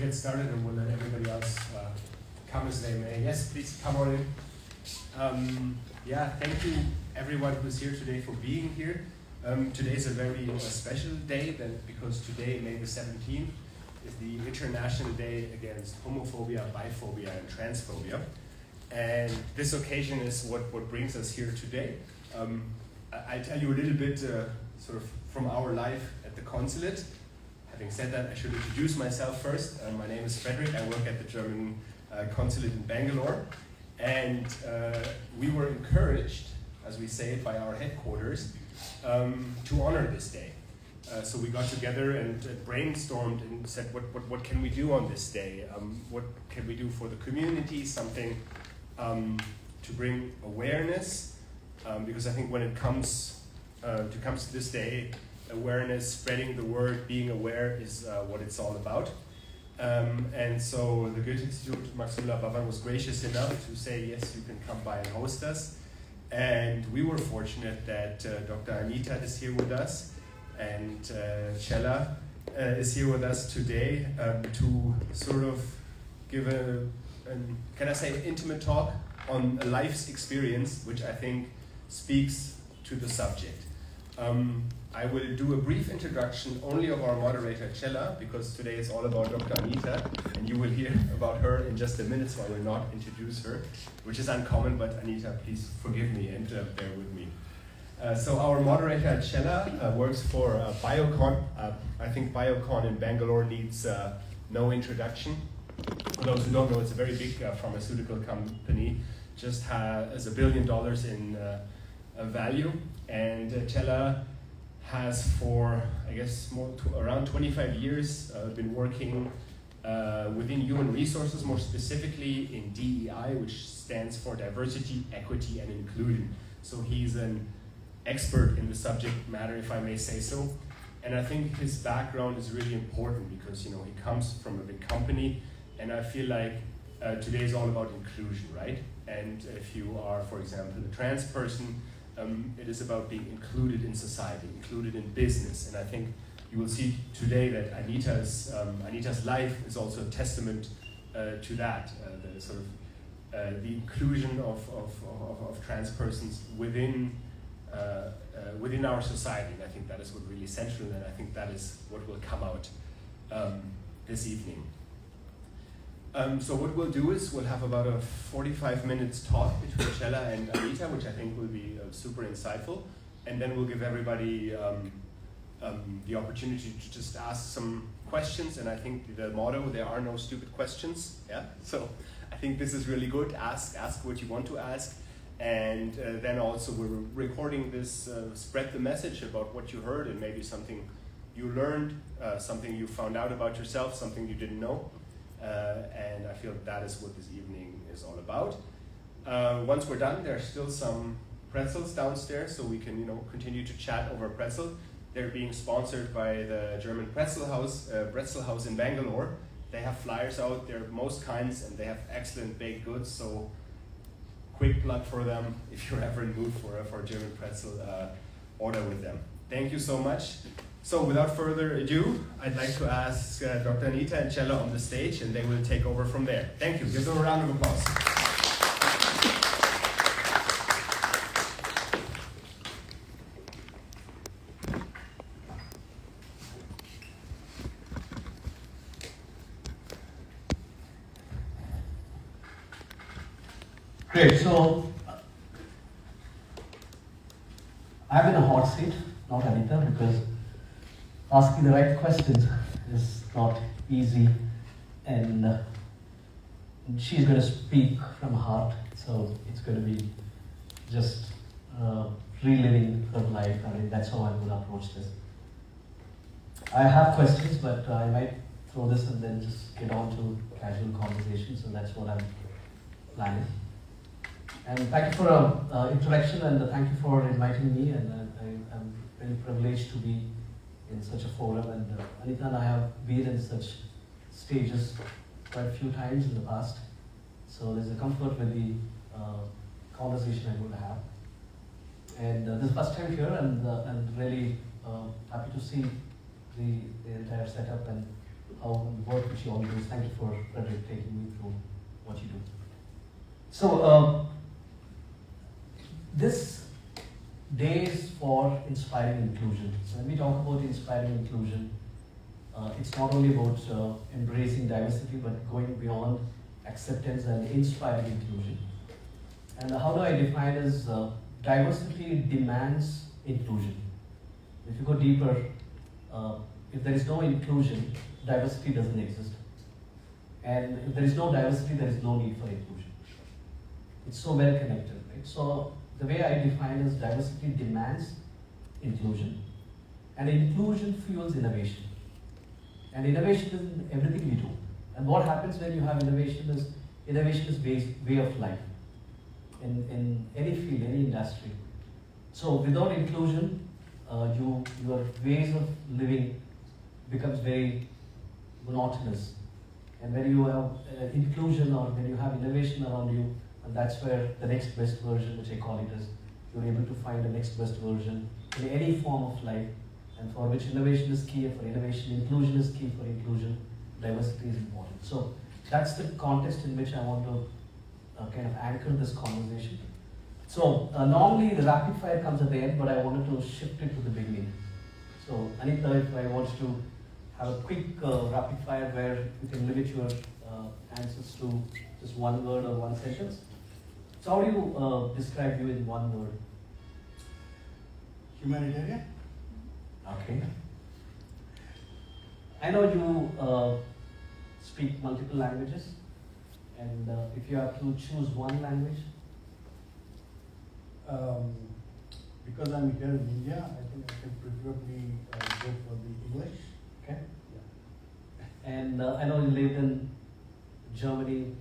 get started and we'll let everybody else come as they may. Yes, please come on in. Yeah, thank you everyone who's here today for being here. Today is a very special day because today, May the 17th, is the International Day Against Homophobia, Biphobia, and Transphobia. And this occasion is what brings us here today. I'll tell you a little bit sort of from our life at the Consulate. Having said that, I should introduce myself first. My name is Frederick. I work at the German Consulate in Bangalore. And we were encouraged, as we say it, by our headquarters to honor this day. So we got together and brainstormed and said, what can we do on this day? What can we do for the community? Something to bring awareness, because I think when it comes to this day, awareness, spreading the word, being aware is what it's all about. And so the Goethe Institute, Bhavan was gracious enough to say, yes, you can come by and host us. And we were fortunate that Dr. Anita is here with us, and Chella is here with us today to sort of give can I say, intimate talk on a life's experience, which I think speaks to the subject. I will do a brief introduction only of our moderator, Chella, because today is all about Dr. Anita, and you will hear about her in just a minute, so I will not introduce her, which is uncommon, but Anita, please forgive me and bear with me. So our moderator, Chella, works for Biocon. I think Biocon in Bangalore needs no introduction. For those who don't know, it's a very big pharmaceutical company, just has $1 billion in value, and Chella has for, I guess, around 25 years been working within human resources, more specifically in DEI, which stands for Diversity, Equity, and Inclusion. So he's an expert in the subject matter, if I may say so. And I think his background is really important because, you know, he comes from a big company, and I feel like today is all about inclusion, right? And if you are, for example, a trans person, it is about being included in society, included in business. And I think you will see today that Anita's life is also a testament to that, the sort of the inclusion of trans persons within our society. And I think that is what really central, and I think that is what will come out this evening. So what we'll do is we'll have about a 45 minutes talk between Chella and Anita, which I think will be super insightful. And then we'll give everybody the opportunity to just ask some questions. And I think the motto, there are no stupid questions. Yeah. So I think this is really good. Ask what you want to ask. And then also we're recording this, spread the message about what you heard and maybe something you learned, something you found out about yourself, something you didn't know. And I feel that is what this evening is all about. Once we're done, there's still some pretzels downstairs, so we can, continue to chat over pretzel. They're being sponsored by the German Pretzel House in Bangalore. They have flyers out. They're most kinds, and they have excellent baked goods. So, quick plug for them. If you're ever in the mood for a German pretzel, order with them. Thank you so much. So without further ado, I'd like to ask Dr. Anita and Chella on the stage, and they will take over from there. Thank you. Give them a round of applause. Great. So I'm in a hot seat, not Anita, because asking the right questions is not easy, and she's going to speak from her heart, so it's going to be just reliving her life. I mean, that's how I'm going to approach this. I have questions, but I might throw this and then just get on to casual conversation, so that's what I'm planning. And thank you for introduction, and thank you for inviting me, and I'm very privileged to be in such a forum, and Anita and I have been in such stages quite a few times in the past, so there's a comfort with the conversation I'm going to have. And this is the first time here, and really happy to see the entire setup and how the work which you all do. Thank you for Frederick taking me through what you do. So this day is for inspiring inclusion. So when we talk about inspiring inclusion, it's not only about embracing diversity, but going beyond acceptance and inspiring inclusion. And how do I define as diversity demands inclusion? If you go deeper, if there is no inclusion, diversity doesn't exist. And if there is no diversity, there is no need for inclusion. It's so well connected, right? So the way I define is diversity demands inclusion, and inclusion fuels innovation. And innovation is in everything we do. And what happens when you have innovation is way of life in any field, any industry. So without inclusion, your ways of living becomes very monotonous. And when you have inclusion or when you have innovation around you, and that's where the next best version, which I call it, is you're able to find the next best version in any form of life, and for which innovation is key, and for innovation, inclusion is key. For inclusion, diversity is important. So that's the context in which I want to kind of anchor this conversation. So normally the rapid fire comes at the end, but I wanted to shift it to the beginning. So Anita, if I want to have a quick rapid fire where you can limit your answers to just one word or one sentence. So how do you describe you in one word? Humanitarian. Okay. I know you speak multiple languages, and if you have to choose one language? Because I'm here in India, I think I can preferably go for the English. Okay. Yeah. And I know you lived in Germany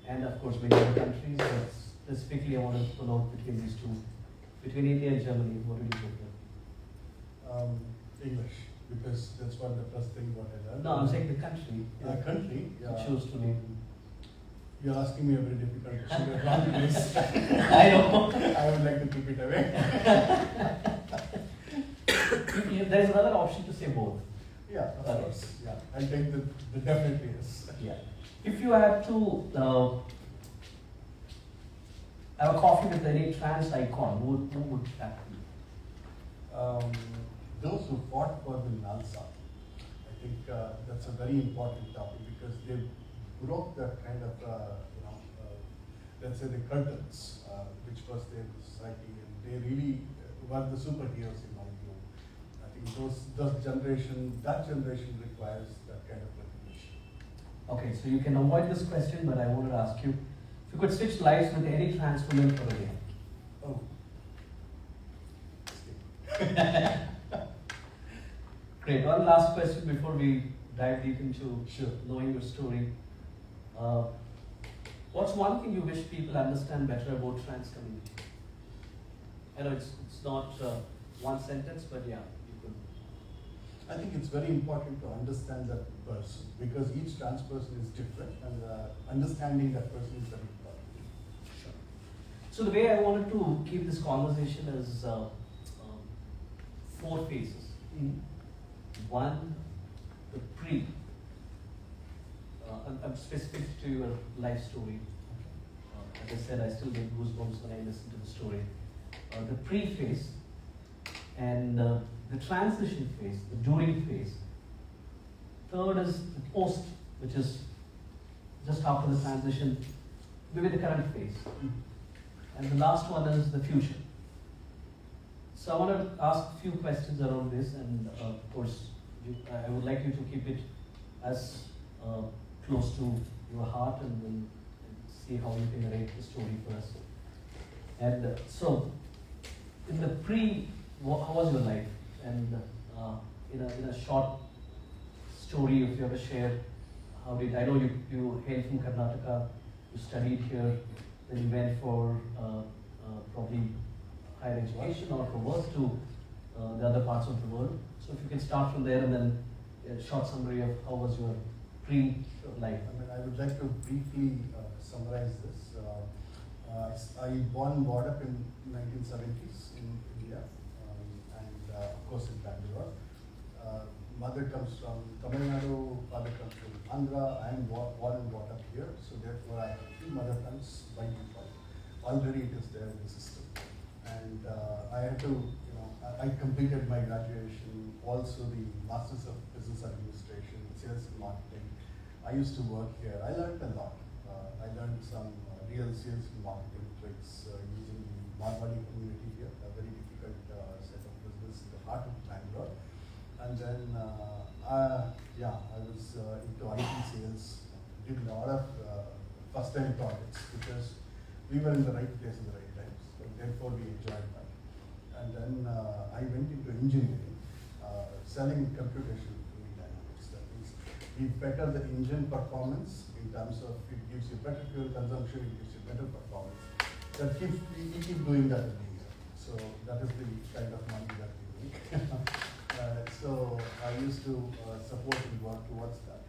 and of course many other countries, but specifically I want to pull out between these two. Between India and Germany, what would you prefer? English, because that's what the first thing what I learned. No, I'm saying the country. Country. You choose to live. You're asking me a very difficult question. You're wrong place. I know. I would like to keep it away. There's another option to say both. Yeah, of course. Yeah, I'll take the definitely yes. Yeah. If you had to have a coffee with any trans icon, who would that be? Those who fought for the Nalsa, I think that's a very important topic because they broke that kind of, let's say the curtains, which was there in the society, and they really were the superheroes in my view. I think that generation requires that kind of recognition. Okay, so you can avoid this question, but I wanted to ask you, if you could switch lives with any trans woman for a day. Oh. Great. One last question before we dive deep into Sure. knowing your story. What's one thing you wish people understand better about trans community? I know it's not one sentence, but yeah, you could. I think it's very important to understand that person because each trans person is different, and understanding that person is very important. Sure. So the way I wanted to keep this conversation is 4 phases. Mm-hmm. One, the pre. I'm specific to your life story. As I said, I still get goosebumps when I listen to the story. The pre phase and the transition phase, the during phase. Third is the post, which is just after the transition, maybe the current phase. And the last one is the future. So I want to ask a few questions around this, and of course, I would like you to keep it as close to your heart, and then see how you can narrate the story for us. And so, in the pre, how was your life? And in a short story, if you ever share, how did I know you hail from Karnataka, you studied here, then you went for probably higher education or for work to the other parts of the world. So if you can start from there and then a short summary of how was your pre-life. I mean, I would like to briefly summarize this. I brought up in 1970s in India, and of course in Bangalore. Mother comes from Tamil Nadu, father comes from Andhra. I am born and brought up here, so therefore I have two mother tongues by default. Already it is there in the system. And I had to, I completed my graduation, also the Masters of Business Administration, Sales and Marketing. I used to work here. I learned a lot. I learned some real sales and marketing tricks using the Marwari community here, a very difficult set of business in the heart of Bangalore. And then, I was into IT sales, did a lot of first-time projects because we were in the right place at the right time. So therefore, we enjoyed that. And then I went into engineering, selling computational fluid dynamics. That means we better the engine performance in terms of it gives you better fuel consumption, it gives you better performance. That we keep doing that every year. So that is the kind of money that we make. So I used to support and work towards that.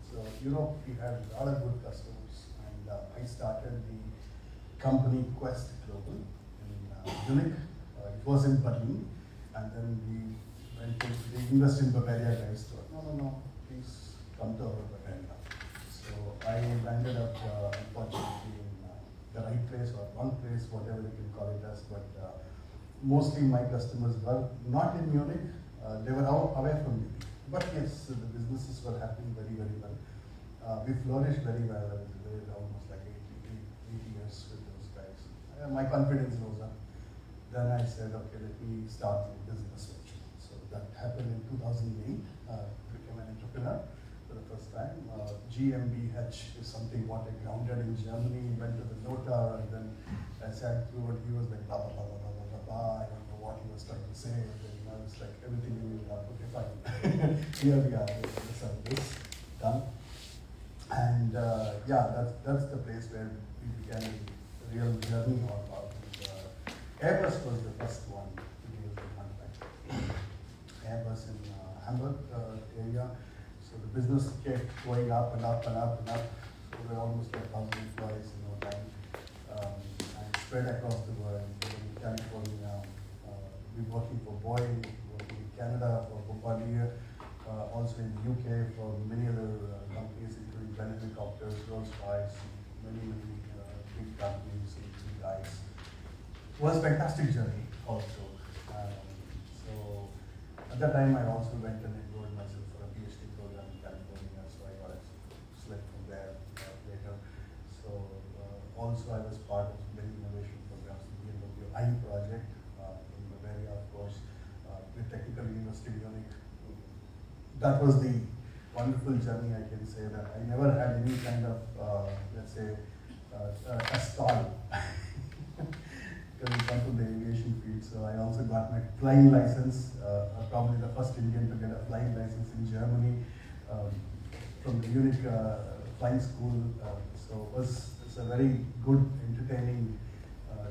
So Europe, we had a lot of good customers, and I started the company Quest Global in Munich. It was in Berlin, and then we went to the invest in Bavaria guys thought, no, please come to our Bavaria. So I landed up unfortunately in the right place or wrong place, whatever you can call it as, but mostly my customers were not in Munich, they were away from Munich. But yes, the businesses were happening very, very well. We flourished very well. I was there almost like 8 years with those guys. My confidence rose up. Then I said, okay, let me start the business venture. So that happened in 2008. Became an entrepreneur for the first time. GmbH is something what I grounded in Germany. Went to the notar, and then I sat through it. He was like blah blah blah blah blah blah blah. I don't know what he was trying to say. And then, I was like, everything you need, okay, fine. Here we are. This and this done. And that's the place where we began a real journey on about. Airbus was the first one to give us the contract. Airbus in Hamburg area. So the business kept going up and up and up and up. So we were almost like 1,000 employees in no time. And spread across the world, in California. We're working for Boeing, working in Canada for Bombardier, also in the UK for many other companies, including Bell Helicopters, Rolls-Royce, many big companies and big guys. It was a fantastic journey also. So at that time I also went and enrolled myself for a PhD program in California, so I got a slip from there later. So also I was part of many innovation programs, the BMW I project in Bavaria, of course, with Technical University of Munich. That was the wonderful journey, I can say that I never had any kind of, let's say, a stall. Because I come from the aviation field, so I also got my flying license, probably the first Indian to get a flying license in Germany from the Munich flying school. So it's a very good, entertaining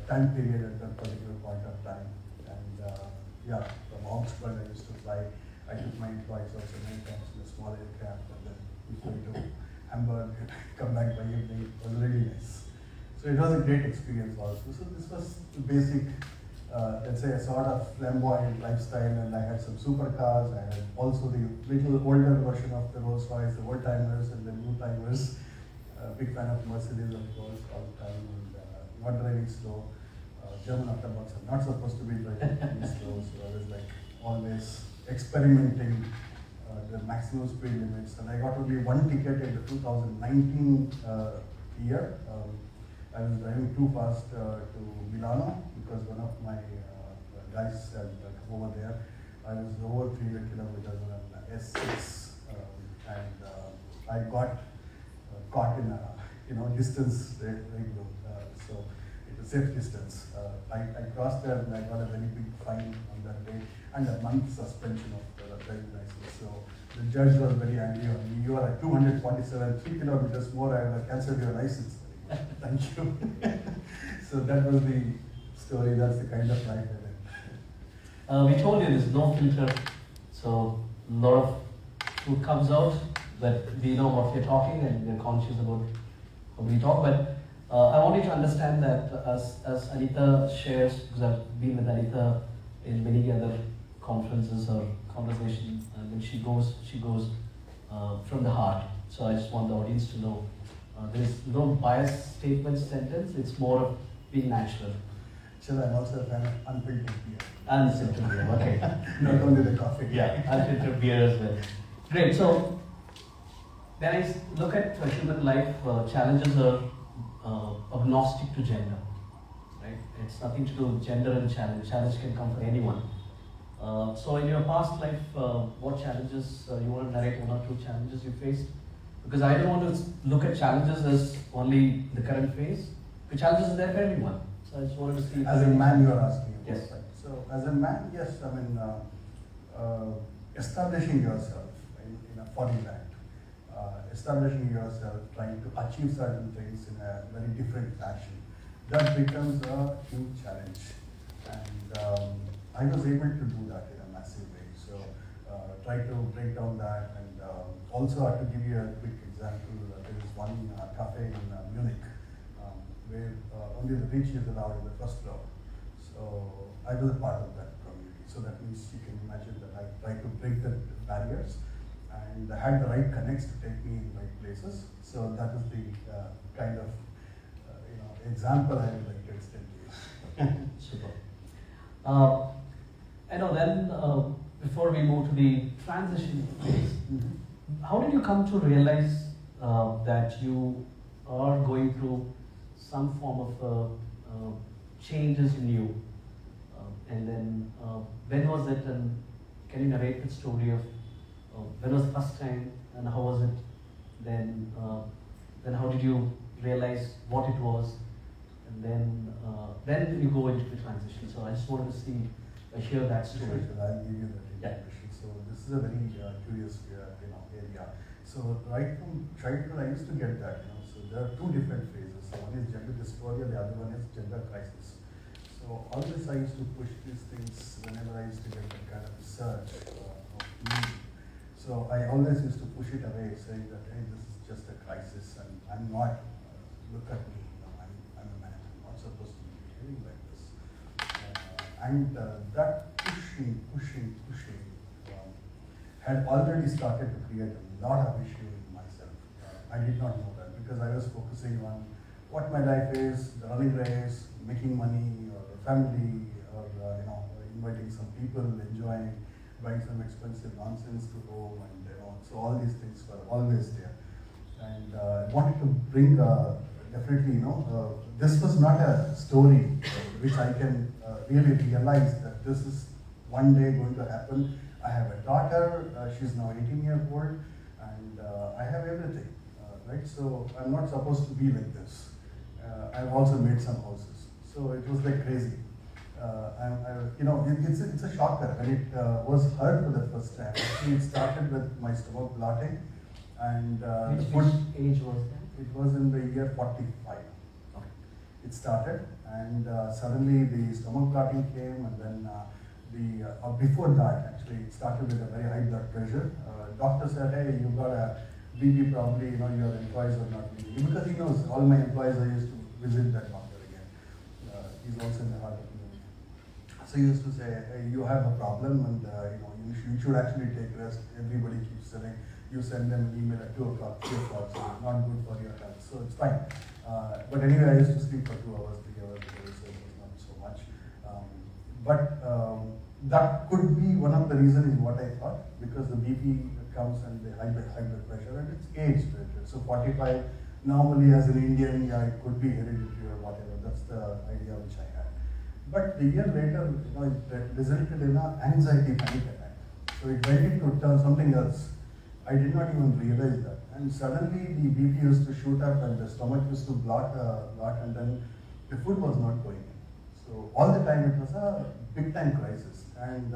time period at that particular point of time. And from Augsburg I used to fly. I took my employees also many times in a small aircraft, and then we flew to Hamburg, come back by evening. It was really nice. So it was a great experience also. So this was the basic, let's say, a sort of flamboyant lifestyle, and I had some supercars. I had also the little older version of the Rolls-Royce, the old-timers and the new-timers. Big fan of Mercedes, of course, all the time, and not driving slow. German automobiles are not supposed to be driving slow, so I was like always experimenting the maximum speed limits. And I got only one ticket in the 2019 year. I was driving too fast to Milano because one of my guys said, come over there. I was over 300 kilometers on an S6, and I got caught in a distance very low. So it was safe distance. I crossed there and I got a very big fine on that day and a month suspension of the driving license. So the judge was very angry on me. You are at 247, 3 kilometers more. I have cancelled your license. Thank you. So that was the story. That's the kind of life I led. We told you there's no filter, so a lot of food comes out, but we know what we're talking and we're conscious about how we talk. But I want you to understand that as Anita shares, because I've been with Anita in many other conferences or conversation, and when she goes from the heart. So I just want the audience to know there is no bias statement sentence. It's more of being natural. Chella, I'm also a fan of unfiltered beer. Unfiltered beer. Okay. Not only the coffee. Yeah, unfiltered beer as well. Great. So when I look at human life, challenges are agnostic to gender. Right? It's nothing to do with gender and challenge. Challenge can come for anyone. So in your past life, what challenges, you want to narrate one or two challenges you faced? Because I don't want to look at challenges as only the current phase. The challenges are there for everyone. So I just wanted to see. As a man, you are asking about. Yes. Right? So as a man, yes, I mean, establishing yourself in a foreign land, establishing yourself, trying to achieve certain things in a very different fashion, that becomes a huge challenge. And I was able to do that in a massive way. So try to break down that, and also to give you a quick example, there is one cafe in Munich where only the rich is allowed in the first floor. So I was a part of that community. So that means you can imagine that I tried to break the barriers, and I had the right connects to take me in the right places. So that is the kind of example I would like to extend to you. Super. I know then, before we move to the transition phase, how did you come to realize that you are going through some form of changes in you? And then when was it, and can you narrate the story of when was the first time and how was it then? Then how did you realize what it was? And then you go into the transition. So I just wanted to hear that story. Sure, I'll give you that information. So this is a very curious area. So right from childhood, I used to get that. So there are two different phases. So one is gender dysphoria, the other one is gender crisis. So all this, I used to push these things whenever I used to get that kind of research of me. So I always used to push it away, saying that, hey, this is just a crisis, and I'm not. Look at me. I'm a man. I'm not supposed to be behaving like this. And that pushing had already started to create a lot of issues in myself. I did not know that because I was focusing on what my life is, the running race, making money, or a family, or inviting some people, enjoying, buying some expensive nonsense to home, and so all these things were always there. And I wanted to bring definitely, this was not a story which I can really realize that this is one day going to happen. I have a daughter, she's now 18 years old, and I have everything, right? So I'm not supposed to be like this. I've also made some houses. So it was like crazy. It's a shocker. When it was heard for the first time, actually it started with my stomach blotting, and which age was that? It was in the year 45. Okay. It started, and suddenly the stomach blotting came, and then before that, actually, it started with a very high blood pressure. Doctor said, hey, you got a BP, probably, your employees are not meeting you. Because he knows all my employees, I used to visit that doctor again. He's also in the heart of Munich. So he used to say, hey, you have a problem, and you should actually take rest. Everybody keeps saying, you send them an email at 2 o'clock, 3 o'clock, so it's not good for your health. So it's fine. But anyway, I used to sleep for 2 hours, 3 hours a day, so it was not so much. But that could be one of the reasons is what I thought, because the BP comes and the high blood pressure, and it's age related. So 45, normally as an Indian, it could be hereditary or whatever. That's the idea which I had. But the year later, it resulted in an anxiety panic attack. So it went into something else. I did not even realize that. And suddenly the BP used to shoot up, and the stomach used to blot, and then the food was not going in. So all the time it was a big time crisis. And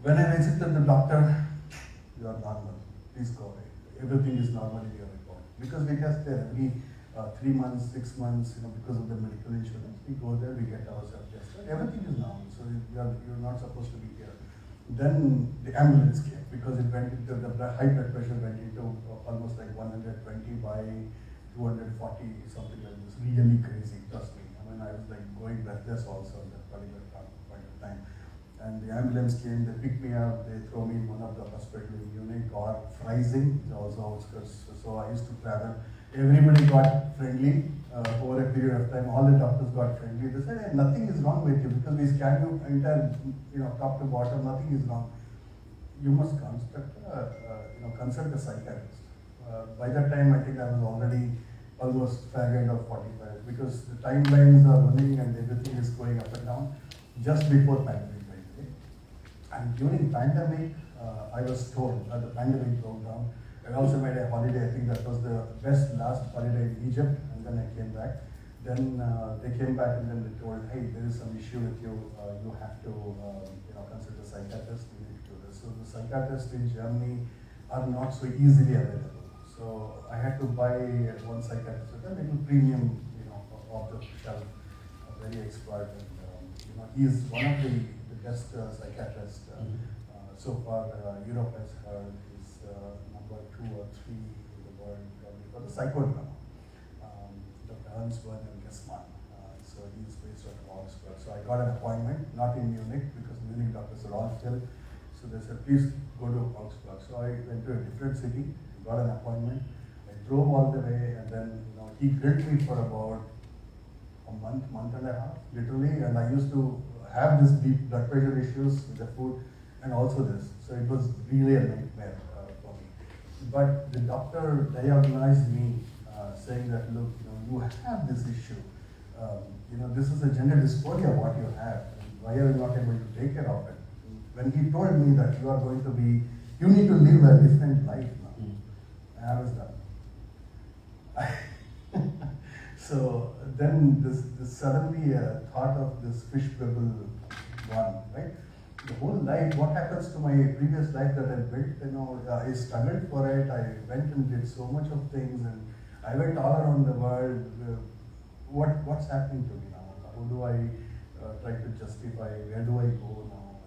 when I visited the doctor, you are normal, please go away. Everything is normal in your report. Because we test there every 3 months, 6 months, because of the medical insurance. We go there, we get ourselves tested. Everything is normal, so you're not supposed to be here. Then the ambulance came, because it went into the high blood pressure went into almost like 120 by 240, something like this. Really crazy, trust me. I mean, I was like going breathless also at that particular point of time. And the ambulance came, they picked me up, they throw me in one of the hospitals in Munich or Freising, it's also outskirts. So I used to travel. Everybody got friendly over a period of time. All the doctors got friendly. They said, hey, nothing is wrong with you because we scanned you entire, top to bottom, nothing is wrong. You must consult a psychiatrist. By that time, I think I was already almost Fahrenheit of 45 because the timelines are running and everything is going up and down just before pandemic, by the way. And during pandemic, I was told that the pandemic broke down. I also made a holiday. I think that was the best last holiday in Egypt, and then I came back. Then they came back and then they told, hey, there is some issue with you. You have to, consult a psychiatrist. You need to do this. So the psychiatrists in Germany are not so easily available. So I had to buy one psychiatrist with a little premium, off the shelf, very expert, and he is one of the best psychiatrists so far. Europe has heard he's number 2 or 3 in the world for the psychodrama. Dr. Hans-Werner Gessmann. So he's based out of Augsburg. So I got an appointment, not in Munich because Munich doctors are all filled. So they said, please go to Augsburg. So I went to a different city, got an appointment. I drove all the way, and then he grilled me for about a month and a half, literally. And I used to have this deep blood pressure issues with the food, and also this. So it was really a nightmare for me. But the doctor diagnosed me, saying that, look, you have this issue. This is a gender dysphoria what you have. Why are you not able to take care of it? When he told me that you need to live a different life now, I was done. So then this suddenly thought of this fish bubble one, right? The whole life, what happens to my previous life that I built, I struggled for it, I went and did so much of things, and I went all around the world. What's happening to me now? How do I try to justify, where do I go now?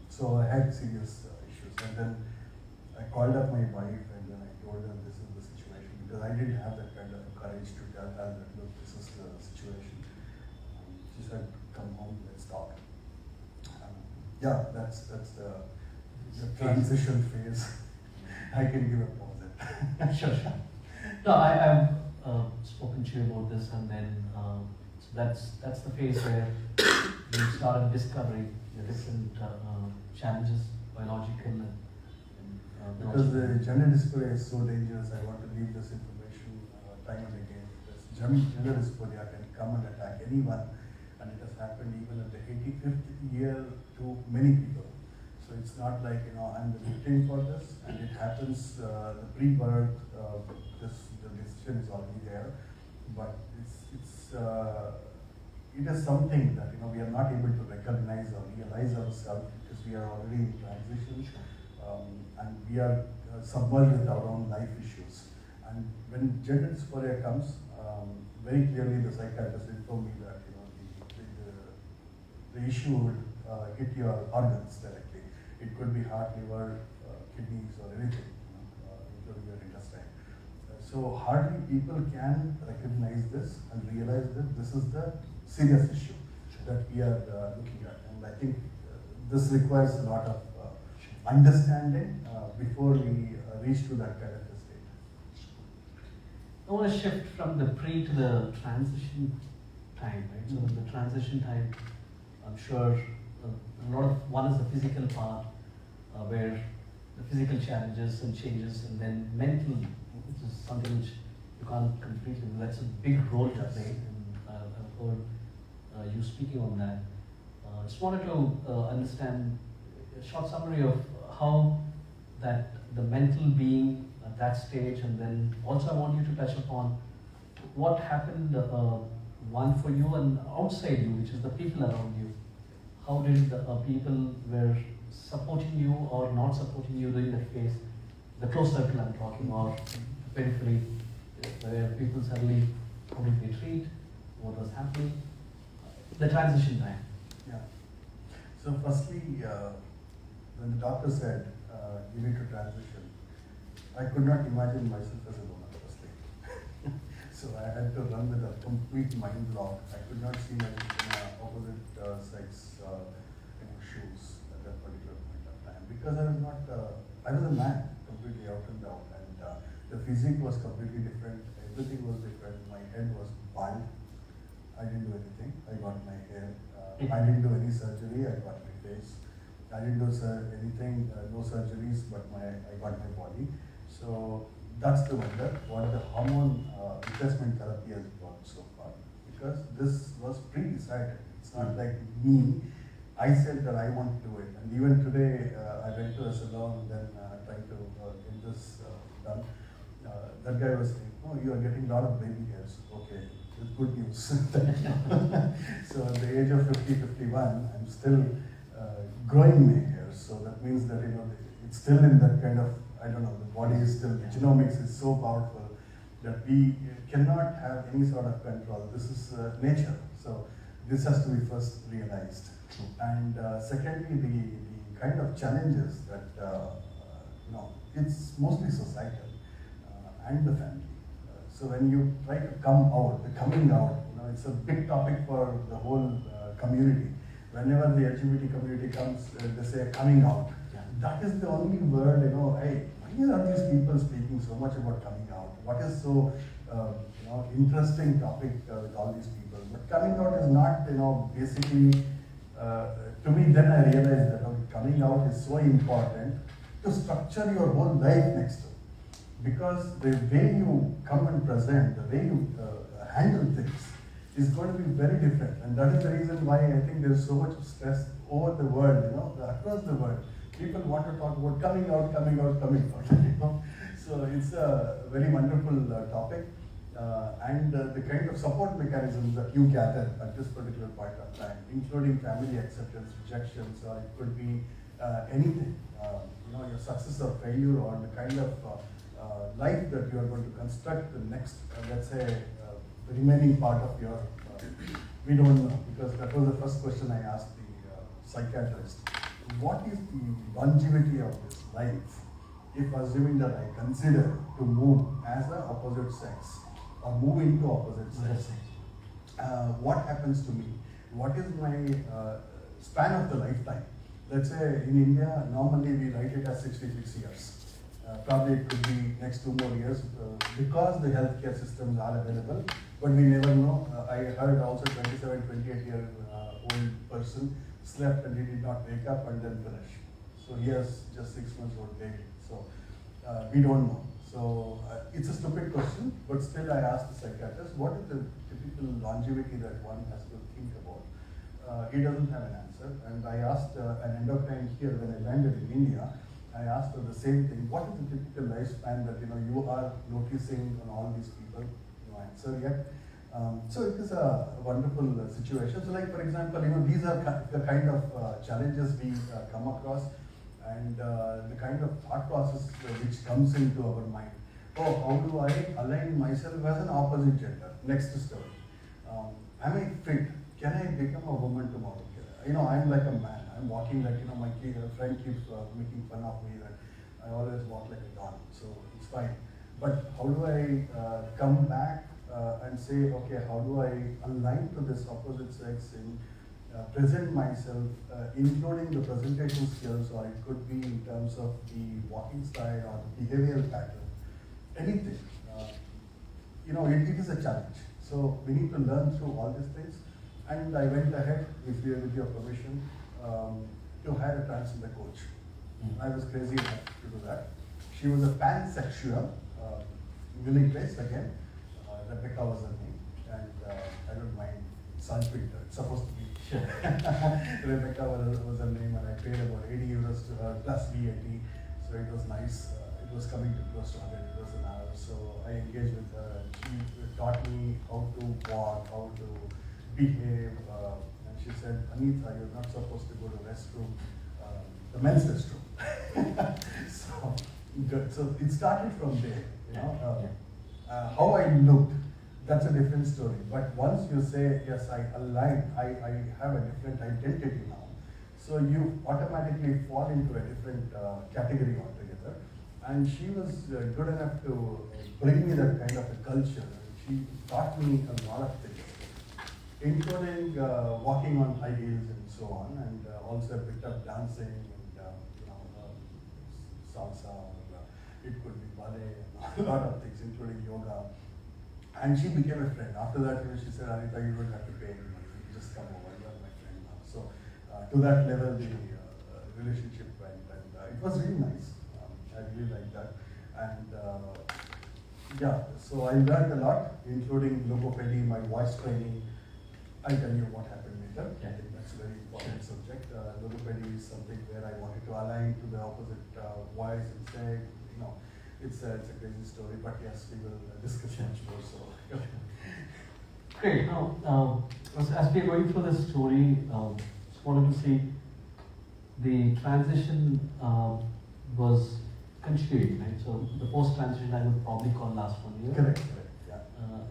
So I had serious issues, and then I called up my wife, and then I told her this is the situation, because I didn't have that kind of courage to tell her that, look, this is the situation. She said, come home, let's talk. That's the transition phase. I can give a pause. Sure. No, I've spoken to you about this, and then so that's the phase where you started discovering the different challenges, biological and because the gender dysphoria is so dangerous, I want to leave this information time and again. Because gender dysphoria can come and attack anyone, and it has happened even at the 85th year to many people. So it's not like I'm the victim for this, and it happens the pre-birth. The decision is already there, but it is something that we are not able to recognize or realize ourselves because we are already in transition, and we are submerged with our own life issues. And when gender dysphoria comes, very clearly the psychiatrist informed me that the issue would hit your organs directly. It could be heart, liver, kidneys, or anything, including your intestine. So hardly people can recognize this and realize that this is the serious issue that we are looking at. And I think this requires a lot of understanding before we reach to that kind of a state. I want to shift from the pre to the transition time, right? So the transition time, I'm sure one is the physical part, where the physical challenges and changes, and then mental, which is something which you can't completely, that's a big role to play, and I've heard you speaking on that. I just wanted to understand a short summary of how that the mental being at that stage, and then also I want you to touch upon what happened, one for you and outside you, which is the people around you. How did the people were supporting you or not supporting you during that phase? The close circle I'm talking, or the periphery, where people suddenly couldn't be treated, what was happening, the transition time. Yeah. So firstly, when the doctor said, you need to transition, I could not imagine myself as a woman, firstly. So I had to run with a complete mind block. I could not see myself in an opposite sex. because I was a man, completely out and out, and the physique was completely different, everything was different, my head was bald, I didn't do anything, I got my hair, I didn't do any surgery, I got my face, I didn't do anything, no surgeries, but I got my body. So that's the wonder, what the hormone replacement therapy has brought so far. Because this was pre-decided. It's not like me, I said that I want to do it. And even today, I went to a salon and then trying to get this done. That guy was saying, oh, you are getting a lot of baby hairs. Okay, it's good news. So at the age of 50, 51, I'm still growing my hairs. So that means that, it's still in that kind of, I don't know, the body is still, the genomics is so powerful that we cannot have any sort of control. This is nature. So this has to be first realized. And secondly, the kind of challenges that, it's mostly societal and the family. So when you try to come out, the coming out, it's a big topic for the whole community. Whenever the LGBT community comes, they say coming out. Yeah. That is the only word, hey, why are these people speaking so much about coming out? What is so, interesting topic with all these people? But coming out is not, basically, to me then I realized that coming out is so important to structure your whole life next to. Because the way you come and present, the way you handle things, is going to be very different, and that is the reason why I think there is so much stress over the world, across the world. People want to talk about coming out, coming out, coming out. So it's a very wonderful topic, and the kind of support mechanisms that you gather at this particular point of time, including family acceptance, rejections, or it could be anything, your success or failure, or the kind of life that you are going to construct the next, let's say, the remaining part of your, we don't know, because that was the first question I asked the psychiatrist. What is the longevity of this life, if assuming that I consider to move as the opposite sex, or move into opposite sex? What happens to me? What is my span of the lifetime? Let's say in India, normally we write it as 66 years. Probably it could be next 2 more years because the healthcare systems are available, but we never know. I heard also 27, 28-year-old person slept and he did not wake up and then finish. So he has just 6 months old baby. So we don't know. So it's a stupid question, but still I asked the psychiatrist, what is the typical longevity that one has to think about? He doesn't have an answer. And I asked an endocrine here when I landed in India, I asked her the same thing. What is the typical lifespan that you are noticing on all these people? No answer yet. So it is a wonderful situation. So, like for example, these are the kind of challenges we come across, and the kind of thought process which comes into our mind. Oh, how do I align myself as an opposite gender? Next story. Am I fit? Can I become a woman tomorrow? I'm like a man. I'm walking like, my friend keeps making fun of me that I always walk like a dog, so it's fine. But how do I come back and say, okay, how do I align to this opposite sex and present myself, including the presentation skills, or it could be in terms of the walking style or the behavioral pattern, anything. It is a challenge. So we need to learn through all these things. And I went ahead, with your permission, to hire a transgender coach. I was crazy enough to do that. She was a pansexual, willing place again. Rebecca was her name, and I don't mind saltpeter. It's supposed to be. Rebecca was her name, and I paid about 80 euros to her plus VAT. So it was nice. It was coming to close to 100 euros an hour. So I engaged with her. She taught me how to walk, how to behave, and she said, Anita, you're not supposed to go to restroom, the men's restroom. so it started from there. How I looked, that's a different story. But once you say, yes, I align, I have a different identity now, so you automatically fall into a different category altogether. And she was good enough to bring me that kind of a culture. She taught me a lot of things, including walking on high heels and so on, and also a bit of dancing and salsa, or it could be ballet, a lot of things, including yoga. And she became a friend. After that, she said, Anita, you don't have to pay any money. You just come over. You are my friend now. So to that level, the relationship went, and it was really nice. I really liked that. And yeah, so I learned a lot, including logopedy, my voice training. I'll tell you what happened later. I think that's a very important subject. Logopedy is something where I wanted to align to the opposite voice and say, it's a crazy story, but yes, we will discuss much more. So, great. Now, as we're going through this story, just wanted to see the transition was continuing, right? So the post-transition I would probably call last 1 year. correct, yeah.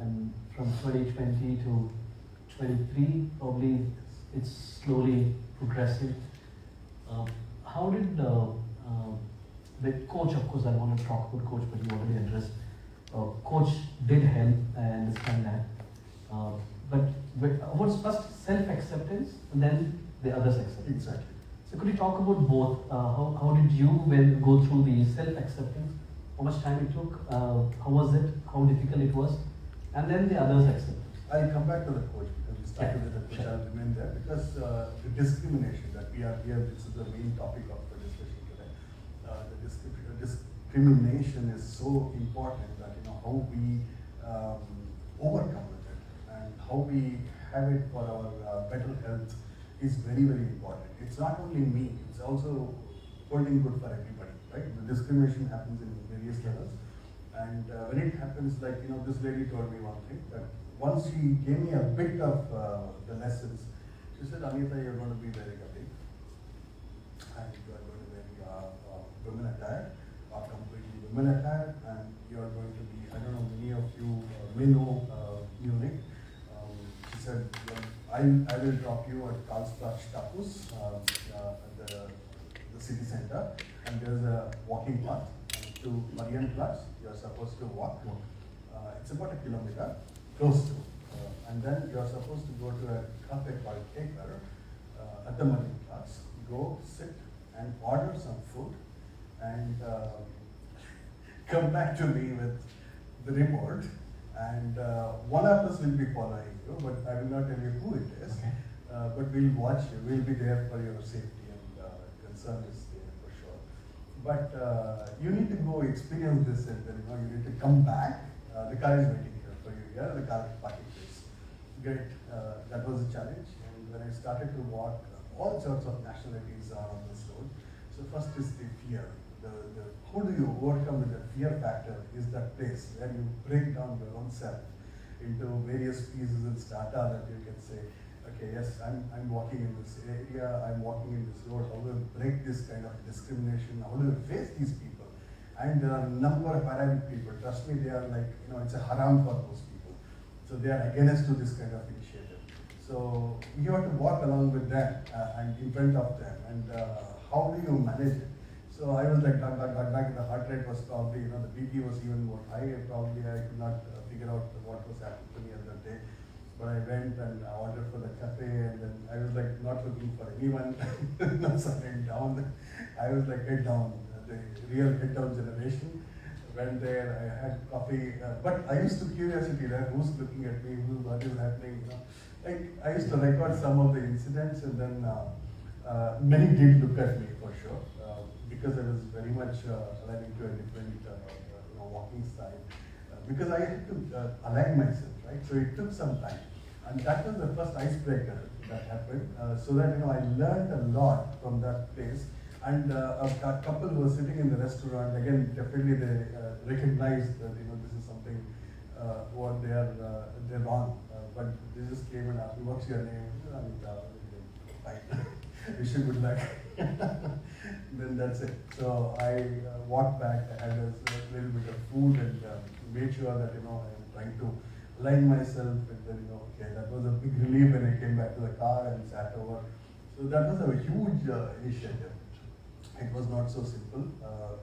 And from 2020 to 23, probably it's slowly progressing. How did the coach, of course, I don't want to talk about coach, but you already addressed. Coach did help, I understand that. But what's first self-acceptance and then the others' acceptance? Exactly. So could you talk about both? How did you go through the self-acceptance? How much time it took? How was it? How difficult it was? And then the others' acceptance. I'll come back to the coach because we started with the coach. Sure. I'll remain there because the discrimination that we are here, this is the main topic of the discussion today. The discrimination is so important that how we overcome with it and how we have it for our better health is very, very important. It's not only me, it's also holding good for everybody, right? The discrimination happens in various levels. And when it happens, like, this lady told me one thing, that once she gave me a bit of the lessons, she said, Anita, you're going to be wearing a wig, and you are going to wear women attire, or completely women attire, and you are going to be, I don't know, many of you may know Munich. She said, I will drop you at Karlsplatz Stapus, at the city center, and there's a walking path to Marienplatz. You are supposed to walk. It's about 1 kilometer, close to. And then you are supposed to go to a cafe called Taker at the Marienplatz. Go, sit, and order some food, and come back to me with the report. And one of us will be following you, but I will not tell you who it is. Okay. But we'll watch you. We'll be there for your safety, and concern is there for sure. But you need to go experience this, and then you need to come back. The car is waiting here for you here, the car parking place. Great. That was a challenge. And when I started to walk, all sorts of nationalities are on this road. So first is the fear. How do you overcome with the fear factor is that place where you break down your own self into various pieces and strata that you can say, okay, yes, I'm walking in this area, I'm walking in this road, how do I break this kind of discrimination, how do I face these people? And there are a number of Arabic people, trust me, they are like, it's a haram for those people. So they are against to this kind of initiative. So you have to walk along with them and in front of them, and how do you manage it? So I was like, back, the heart rate was probably, the BP was even more high, probably I could not figure out what was happening to me on that day. But I went and ordered for the cafe, and then I was like not looking for anyone, not sitting down. I was like head down, the real head down generation. Went there, I had coffee, but I used to curiosity there, who's looking at me, what is happening, Like I used to record some of the incidents, and then many did look at me for sure. Because I was very much aligning to a different walking style. Because I had to align myself, right? So it took some time. And that was the first icebreaker that happened. So that I learned a lot from that place. And a couple who were sitting in the restaurant, again, definitely they recognized that this is something what they're wrong. But they just came and asked me, what's your name? Anita. Fine. Wish you good luck. Then that's it. So I walked back. I had a little bit of food and made sure that I'm trying to align myself. And then okay, that was a big relief when I came back to the car and sat over. So that was a huge initiative. It was not so simple,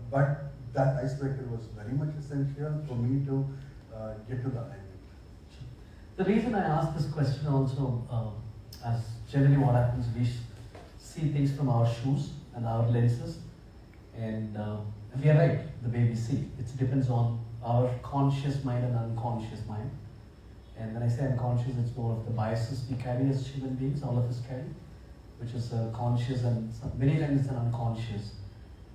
but that icebreaker was very much essential for me to get to the alignment. The reason I ask this question also, as generally what happens, we see things from our shoes and our lenses. And we are right, the way we see. It depends on our conscious mind and unconscious mind. And when I say unconscious, it's more of the biases we carry as human beings, all of us carry, which is conscious and many times it's an unconscious.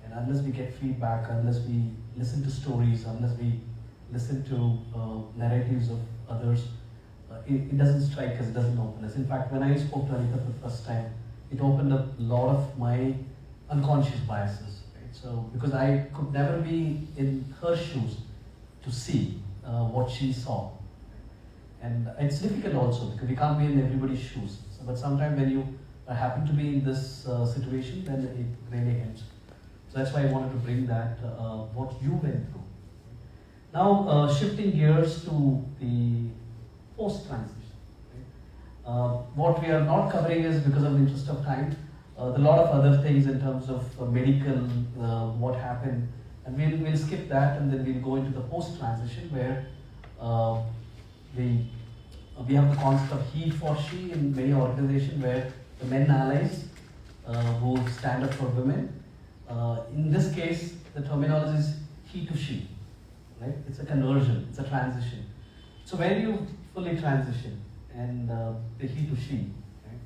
And unless we get feedback, unless we listen to stories, unless we listen to narratives of others, it doesn't strike us, it doesn't open us. In fact, when I spoke to Anita for the first time, it opened up a lot of my unconscious biases. Right? So, because I could never be in her shoes to see what she saw. And it's difficult also because we can't be in everybody's shoes. So, but sometimes when you happen to be in this situation, then it really helps. So that's why I wanted to bring that, what you went through. Now, shifting gears to the post-transition. Right? What we are not covering is, because of the interest of time, a lot of other things in terms of medical, what happened, and we'll skip that, and then we'll go into the post-transition where we have the concept of he for she in many organizations where the men allies who stand up for women. In this case, the terminology is he to she, right? It's a conversion, it's a transition. So when you fully transition and the he to she, right?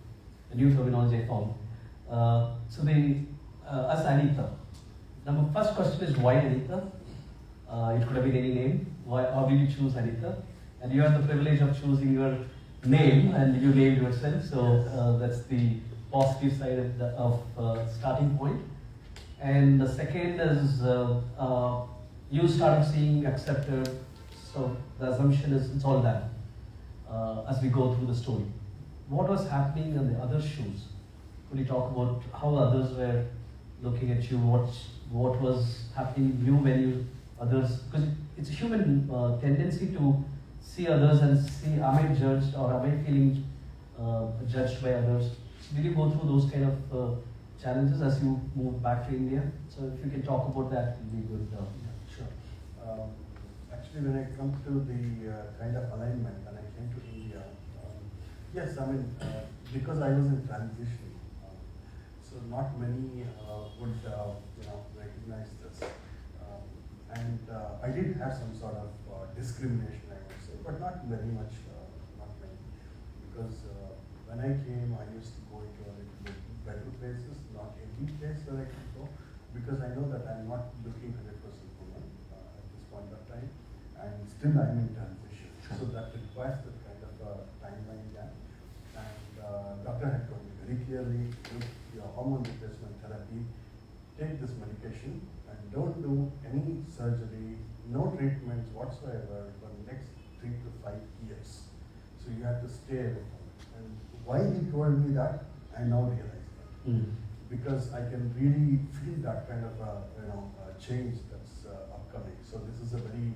The new terminology I found. So as Anita, now first question is why Anita? It could have been any name. Why, or will you choose Anita? And you have the privilege of choosing your name, and you named yourself. So that's the positive side of starting point. And the second is you started seeing accepted. So the assumption is it's all done as we go through the story. What was happening in the other shoes? Could you talk about how others were looking at you? What was happening to you when you others? Because it's a human tendency to see others and see, am I judged or am I feeling judged by others? So did you go through those kind of challenges as you moved back to India? So if you can talk about that, it would be good. Sure. Actually, when I come to the kind of alignment, when I came to India, yes, I mean, because I was in transition, so not many would recognize this. And I did have some sort of discrimination, I would say, but not very much, not many. Because when I came, I used to go into a little bit better places, not every place where I could go, because I know that I'm not looking 100% woman at this point of time, and still I'm in transition. So that requires that kind of a timeline gap. And doctor had told me very clearly, look, your hormone replacement therapy, take this medication and don't do any surgery, no treatments whatsoever for the next 3 to 5 years. So you have to stay away from it. And why he told me that, I now realize that. Because I can really feel that kind of change that's upcoming. So this is a very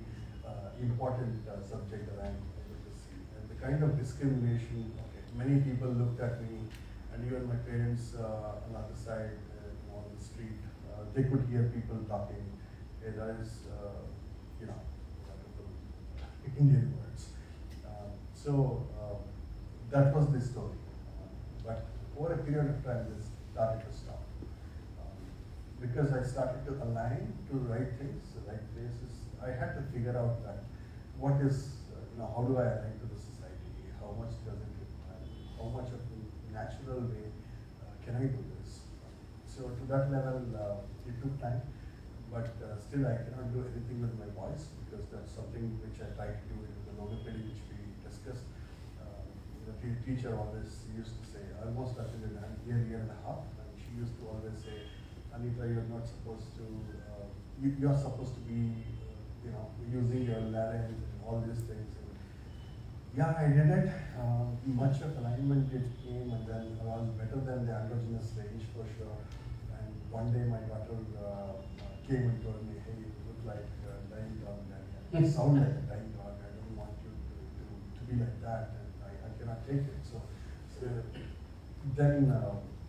important subject that I'm able to see. And the kind of discrimination, many people looked at me, and even my parents on the other side, on the street, they could hear people talking. Hey, that is, Indian words. So that was the story. But over a period of time, this started to stop. Because I started to align to the right things, the right places. I had to figure out that what is, how do I align to the society? How much does it require? How much of the natural way can I do this? So to that level, it took time, but still I cannot do anything with my voice because that's something which I try to do in the logopedy which we discussed. The teacher always used to say, almost after a year and a half, and she used to always say, Anita, you're not supposed to, you're supposed to be, using your larynx and all these things. And yeah, I did it. Much of alignment it came, and then I was better than the androgynous range for sure. And one day my daughter came and told me, hey, you look like a dying dog, and you sound like a dying dog. I don't want you to be like that, and I cannot take it. So then,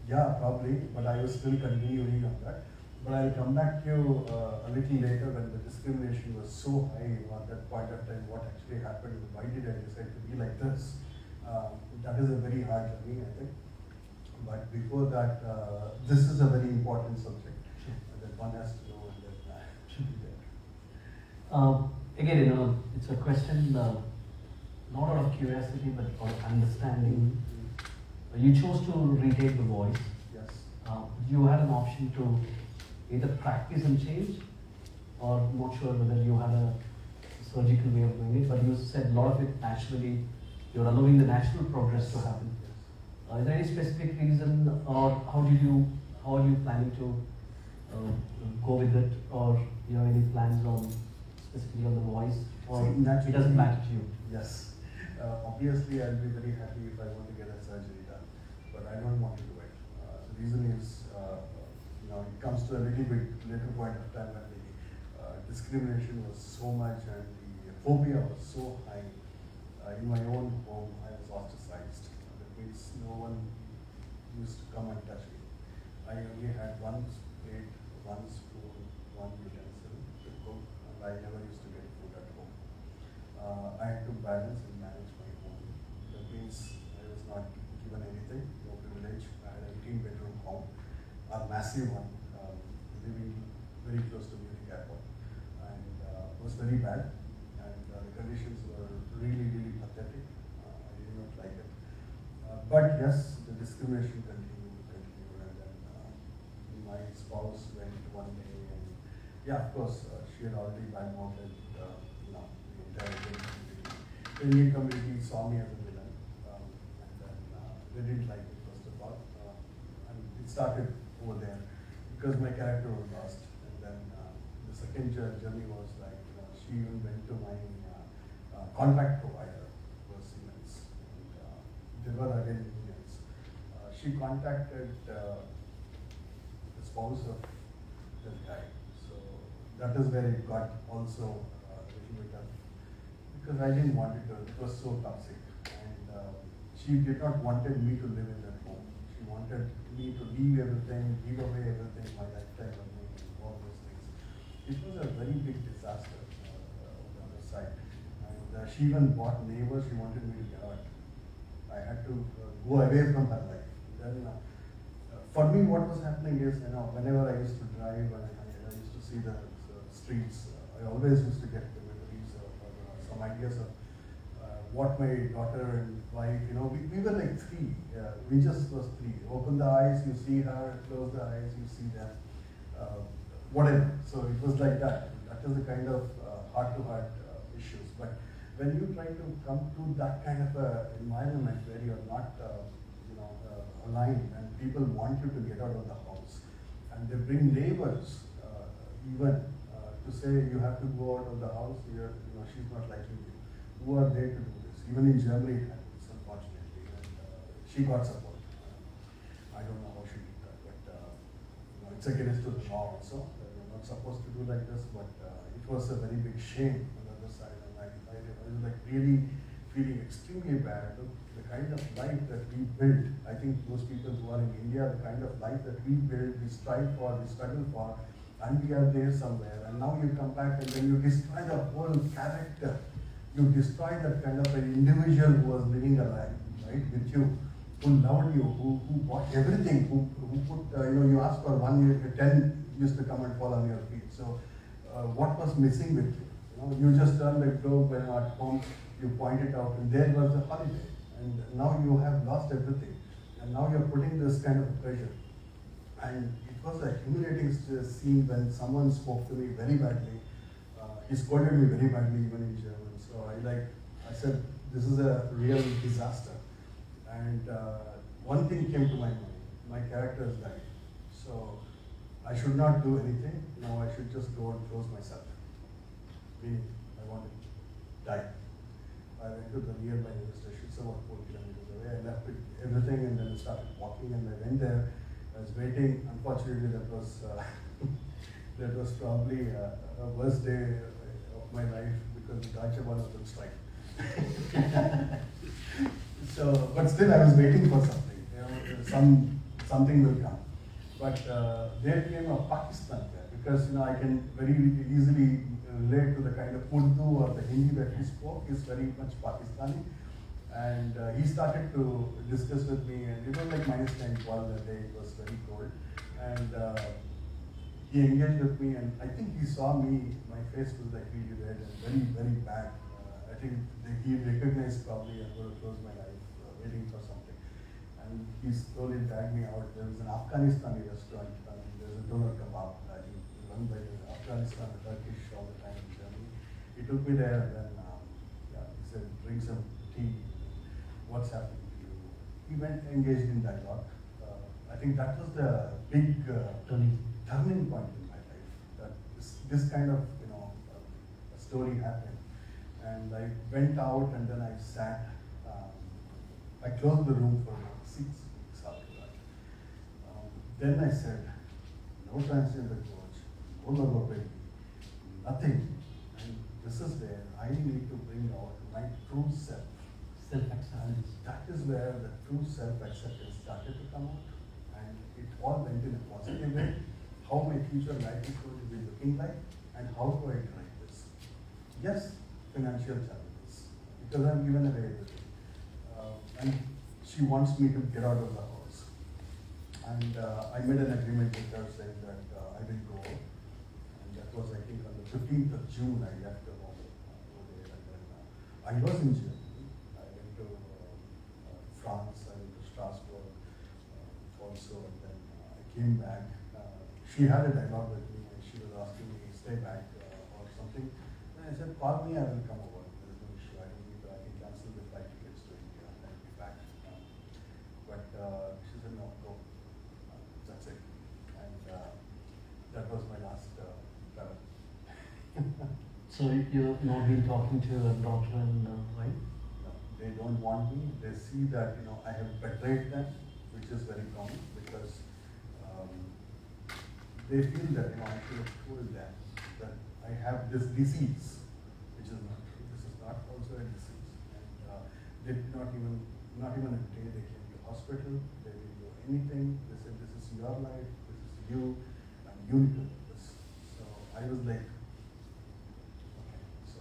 yeah, probably, but I was still continuing on that. But I'll come back to you a little later when the discrimination was so high at that point of time, what actually happened, why did I decide to be like this? That is a very hard journey, I think. But before that, this is a very important subject that one has to know and then should be there. Again, it's a question not out of curiosity but out of understanding. You chose to retain the voice. Yes. You had an option to either practice and change, or not sure whether you had a surgical way of doing it, but you said a lot of it naturally, you're allowing the natural progress to happen. Is there any specific reason, or how are you planning to go with it, or any plans on specifically on the voice, or See, it doesn't matter to you? Yes. Obviously, I'll be very happy if I want to get a surgery done, but I don't want to do it. The reason is, it comes to a little point of time when the discrimination was so much and the phobia was so high. In my own home, I was ostracized. That means no one used to come and touch me. I only had one plate, one spoon, one utensil to cook, and I never used to get food at home. I had to balance and manage my home. That means I was not given anything, no privilege. I had an 18-bedroom home, a massive one, living very close to Munich Airport, and it was very bad. And the conditions were really, really pathetic. I did not like it. But yes, the discrimination continued, and then my spouse went one day, and yeah, of course, she had already badmouthed the entire community. The Indian community saw me as a villain, and then they didn't like it, first of all. And it started over there because my character was lost. And then the second journey was like, she even went to my contract provider, was Siemens, and there were again unions. She contacted the spouse of that guy, so that is where it got also a little bit of, because I didn't want it to, it was so toxic, and she did not wanted me to live in that home. She wanted me to leave everything, give away everything, my lifetime of me, and all those things. It was a very big disaster on the other side. And she even bought neighbors, she wanted me to get out. I had to go away from her life. Then, for me, what was happening is, whenever I used to drive and I used to see the streets, I always used to get the memories or some ideas of what my daughter and wife, we were like three. We just was three. Open the eyes, you see her. Close the eyes, you see them. Whatever. So it was like that. That is the kind of heart-to-heart issues. But when you try to come to that kind of environment where you're not, aligned, and people want you to get out of the house, and they bring neighbors even to say you have to go out of the house. She's not liking you. Who are they to do this? Even in Germany, it happens, unfortunately. And she got support. I don't know how she did that, but it's against the law also. You're not supposed to do like this, but it was a very big shame on the other side. And I was like really feeling extremely bad. Look, the kind of life that we built, I think those people who are in India, the kind of life that we build, we strive for, we struggle for, and we are there somewhere. And now you come back and then you destroy the whole character. You destroy that kind of an individual who was living a life, right, with you, who loved you, who bought everything, who put, you asked for 1 year, 10 used to come and fall on your feet. So what was missing with you? You just turned the globe when at home, you pointed out, and there was a holiday. And now you have lost everything. And now you're putting this kind of pressure. And it was a humiliating scene when someone spoke to me very badly. He scolded me very badly, even in German. So I said, this is a real disaster. And one thing came to my mind. My character has died. So I should not do anything. Now I should just go and close myself. Meaning, I want to die. I went to the nearby news station, so about 4 kilometers away. I left everything and then started walking, and I went there. I was waiting. Unfortunately, that was probably a worst day of my life because the Deutsche Bahn was on strike. So, but still, I was waiting for something. Something will come. But there came a Pakistan there because I can very easily relate to the kind of Urdu or the Hindi that he spoke is very much Pakistani. And he started to discuss with me, and it was like -10, 12 that day. It was very cold, and he engaged with me, and I think he saw me, my face was like really red and very, very bad. I think he recognized probably I'm going to close my eyes, waiting for something. And he slowly dragged me out. There was an Afghanistani restaurant, there's a doner kebab, I think, run by Afghanistan, Turkish all the time in Germany. He took me there and then he said, drink some tea, what's happening to you? He went engaged in dialogue. I think that was the big turning point in my life, that this kind of a story happened. And I went out and then I sat, I closed the room for 6 weeks after that. Then I said, no transgender coach, no logopedy, nothing. And this is where I need to bring out my true self. Self-acceptance. That is where the true self-acceptance started to come out. And it all went in a positive way. How my future life is going to be looking like, and how do I drive this? Yes, financial challenges, because I'm given away everything. And she wants me to get out of the house. And I made an agreement with her saying that I will go. And that was, I think, on the 15th of June, I left the home over there. And then I was in Germany. I went to France, I went to Strasbourg also, and then I came back. She had a dialogue with me, and she was asking me, stay back or something. And I said, call me, I will come over. There's no issue. I don't need to, I can cancel the flight tickets to India and I'll be back. But she said, no, go. That's it. And that was my last travel. So you've not been talking to your daughter and wife? No, they don't want me. They see that I have betrayed them, which is very common, because they feel that I should have told them that I have this disease, which is not true. This is not also a disease. And they did not even a day they came to hospital. They didn't do anything. They said, this is your life, this is you, and you need to do this. So I was like, okay. So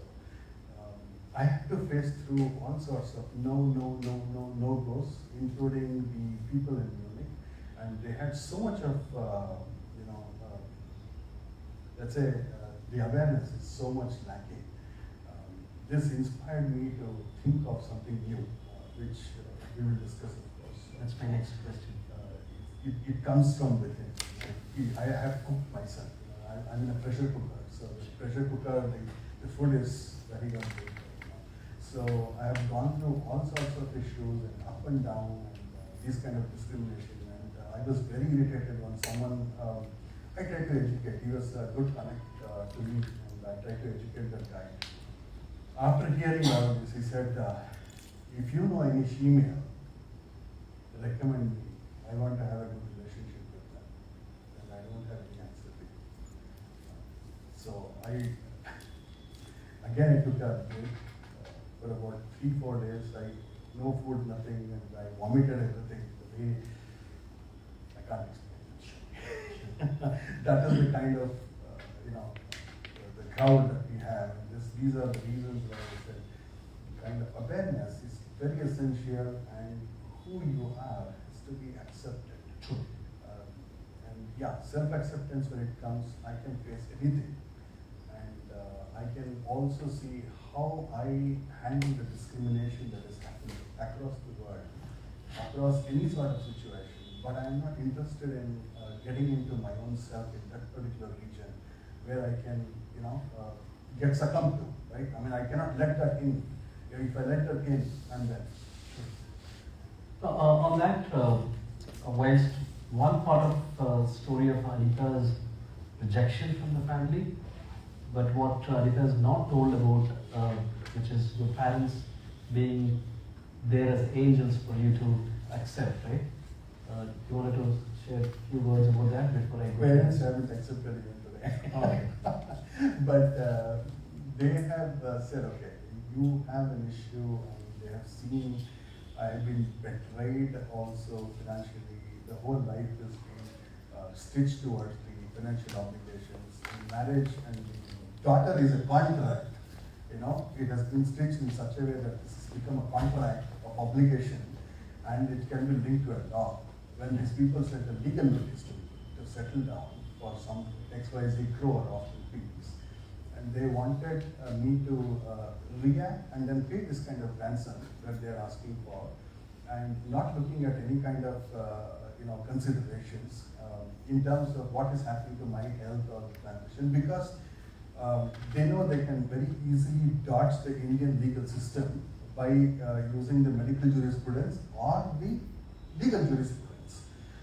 I had to face through all sorts of no goes, including the people in Munich. And they had so much of, let's say, the awareness is so much lacking. This inspired me to think of something new, which we will discuss, of course. That's my next question. It comes from within. I have cooked myself. I'm in a pressure cooker, so the pressure cooker, the food is very good. So I have gone through all sorts of issues and up and down and this kind of discrimination. And I was very irritated when someone, I tried to educate. He was a good connect to me, and I tried to educate that guy. After hearing all this, he said, if you know any female, recommend me. I want to have a good relationship with them. And I don't have any answer to you. So again, I took a break for about 3-4 days. No food, nothing, and I vomited everything. The way I can't explain. That is the kind of, the crowd that we have. And these are the reasons why I said kind of awareness is very essential, and who you are is to be accepted. True. And yeah, self-acceptance when it comes, I can face anything. And I can also see how I handle the discrimination that is happening across the world, across any sort of situation. But I'm not interested in getting into my own self in that particular region where I can, get succumbed to, right? I mean, I cannot let that in. If I let that in, I'm dead. On that, whilst one part of the story of Anita is rejection from the family, but what Anita is not told about, which is your parents being there as angels for you to accept, right? You wanted to share a few words about that before I go? Parents haven't accepted even today. Okay. But they have said, okay, you have an issue, and they have seen I have been betrayed also financially. The whole life is being stitched towards the financial obligations. The marriage and the daughter is a contract. It has been stitched in such a way that this has become a contract of obligation, and it can be linked to a law. When these people send a legal notice to settle down, for some XYZ crore of rupees. And they wanted me to react and then pay this kind of ransom that they're asking for, and not looking at any kind of considerations in terms of what is happening to my health or the transition, because they know they can very easily dodge the Indian legal system by using the medical jurisprudence or the legal jurisprudence.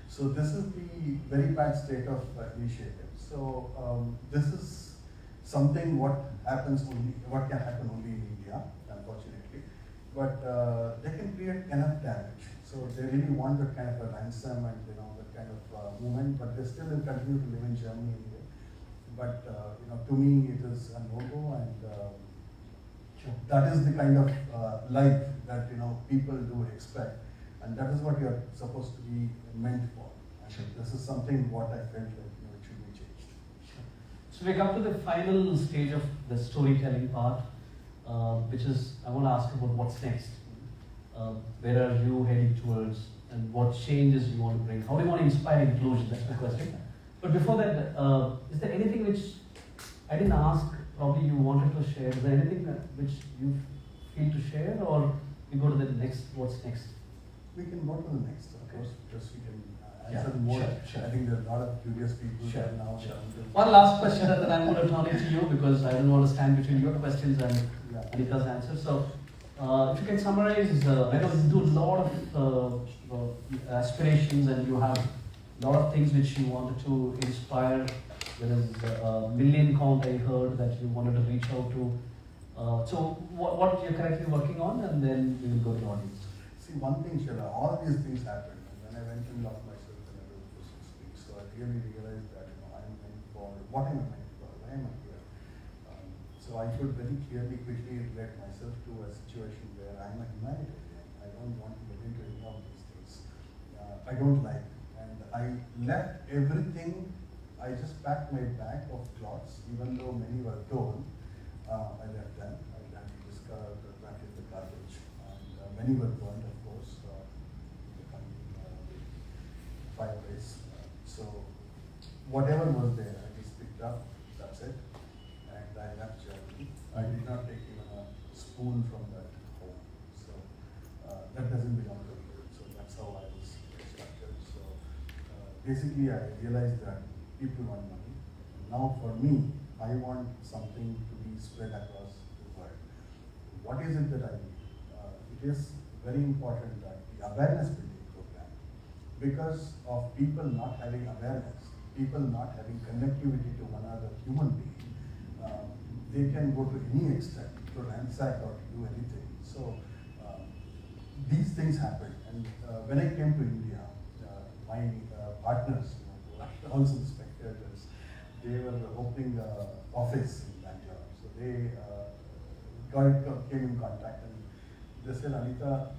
So this is the very bad state of initiative. So this is something what can happen only in India, unfortunately. But they can create enough damage. So they really want that kind of a ransom and that kind of movement, but they still will continue to live in Germany anyway. But to me it is a no-go, and that is the kind of life that people do expect, and that is what you are supposed to be meant for. And this is something what I felt like it should be changed. So we come to the final stage of the storytelling part, which is I want to ask about what's next. Where are you heading towards, and what changes you want to bring? How do you want to inspire inclusion? That's my question. But before that, is there anything which I didn't ask, probably you wanted to share? Is there anything which you feel to share, or we go to the next, what's next? We can go to the next, of course, because we can answer Yeah, more. sure. I think there are a lot of curious people Sure, there now. sure. One last question, and then I'm going to turn it to you, because I don't want to stand between your questions and Anita's answers. So, if you can summarize, I know you do a lot of aspirations, and you have a lot of things which you wanted to inspire. There is a million count I heard that you wanted to reach out to. So what you're currently working on, and then we will go to the audience. See, one thing, Chella, all these things happened, and when I went and locked myself in a room for 6 weeks, so I really realized that I'm meant for what am I meant for, why am I here? So I could very clearly, quickly relate myself to a situation where I'm a humanitarian. I don't want to get into any of these things. I don't like. And I left everything. I just packed my bag of clothes, even though many were torn. I left them. I discarded the garbage. And many were burned, of course, fireplace. So whatever was there, I just picked up. That's it. And I left Germany. I did not take even a spoon from that home. So that doesn't belong to me. So that's how I was structured. So basically, I realized that people want money. Now for me, I want something to be spread across the world. What is it that I need? It is very important that the awareness building program, because of people not having awareness, people not having connectivity to one other human being, they can go to any extent to ransack or to do anything. So these things happen. And when I came to India, my partners, also the spectators, they were opening an office in Bangalore. So they came in contact, and they said, Anita,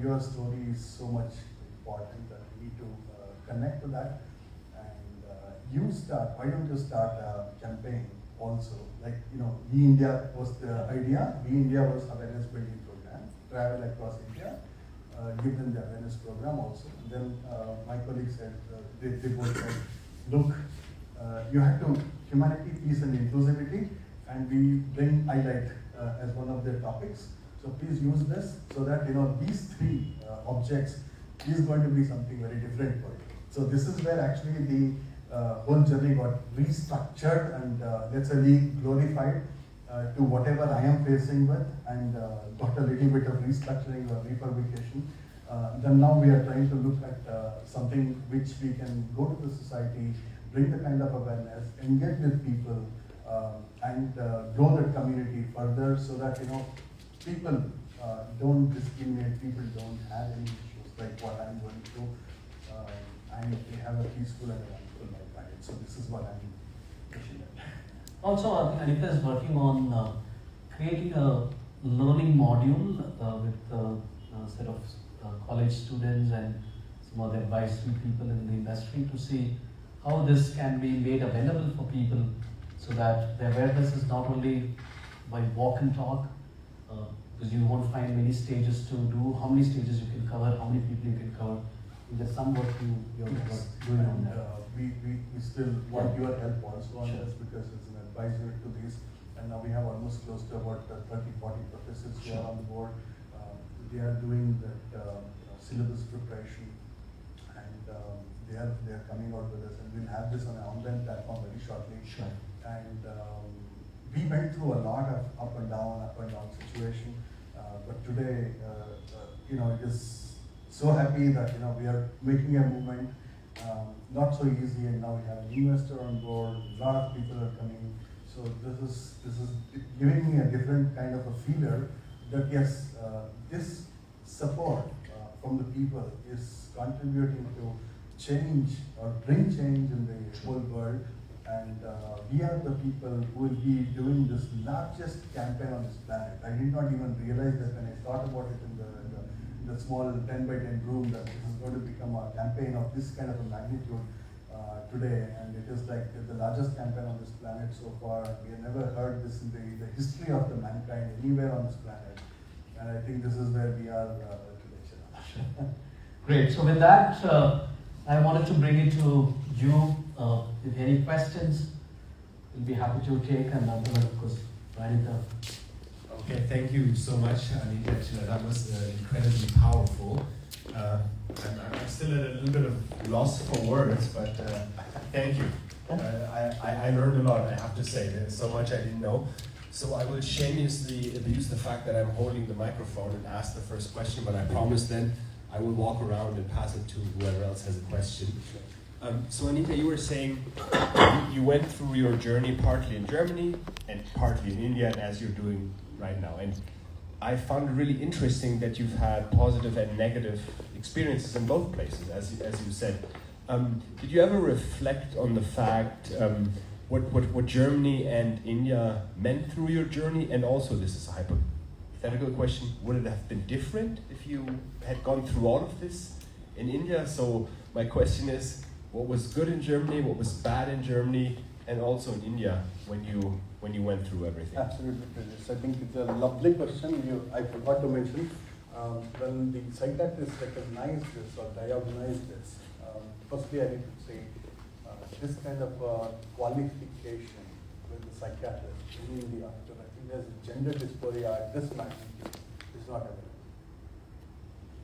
your story is so much important that we need to connect to that. And why don't you start a campaign also? Like, We India was the idea. We India was awareness building program, travel across India, give them the awareness program also. And then my colleagues said, they both said, look, you have to humanity, peace and inclusivity, and we bring highlight as one of their topics. So please use this so that these three objects is going to be something very different for you. So this is where actually the whole journey got restructured and let's say glorified to whatever I am facing with, and got a little bit of restructuring or refabrication. Then now we are trying to look at something which we can go to the society, bring the kind of awareness, engage with people, and grow the community further, so that people don't discriminate, people don't have any issues like what I'm going through, and they have a peaceful and a wonderful life ahead. So this is what I'm pushing at. Also, Anita is working on creating a learning module with a set of college students and some other advisory people in the industry to see how this can be made available for people, so that the awareness is not only by walk and talk, because you won't find many stages to do, how many stages you can cover, how many people you can cover. There's some work you're doing on that. We still want your help also on Sure. this, because it's an advisor to these. And now we have almost close to about 30, 40 professors who are on the board. They are doing that syllabus preparation, and they are coming out with us, and we'll have this on an online platform very shortly. Sure. And we went through a lot of up and down situation, but today, it is so happy that we are making a movement. Not so easy, and now we have an investor on board. A lot of people are coming. So this is giving me a different kind of a feeler that yes, this support from the people is contributing to change or bring change in the whole world. And we are the people who will be doing this largest campaign on this planet. I did not even realize that when I thought about it in the small 10 by 10 room, that this is going to become a campaign of this kind of a magnitude today. And it is like the largest campaign on this planet so far. We have never heard this in the history of the mankind anywhere on this planet. And I think this is where we are today, Chella. Great. So with that, I wanted to bring it to you. If any questions, we'll be happy to take, and otherwise, of course, Anita. Okay, thank you so much, Anita. That was incredibly powerful. I'm still at a little bit of loss for words, but thank you. I learned a lot, I have to say. There's so much I didn't know. So I will shamelessly abuse the fact that I'm holding the microphone and ask the first question, but I promise then I will walk around and pass it to whoever else has a question. So Anita, you were saying you went through your journey partly in Germany and partly in India, and as you're doing right now. And I found it really interesting that you've had positive and negative experiences in both places, as you said. Did you ever reflect on the fact what Germany and India meant through your journey? And also, this is a hypothetical question, would it have been different if you had gone through all of this in India? So my question is, what was good in Germany, what was bad in Germany, and also in India when you went through everything? Absolutely, Prajesh. I think it's a lovely question. I forgot to mention, when the psychiatrist recognized this or diagnosed this, firstly I need to say this kind of qualification with the psychiatrist in India to recognize gender dysphoria at this magnitude is not available.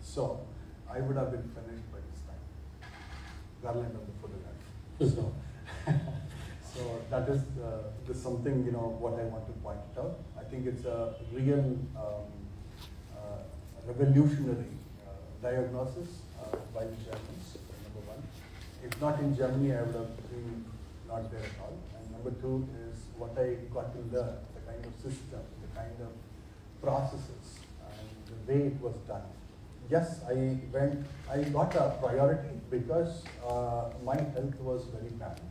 So I would have been finished by this time. Garland on the photograph. So that is something, what I want to point out. I think it's a real revolutionary diagnosis by the Germans, number one. If not in Germany, I would have been not there at all. And number two is what I got to learn, the kind of system, the kind of processes, and the way it was done. Yes, I got a priority because my health was very bad.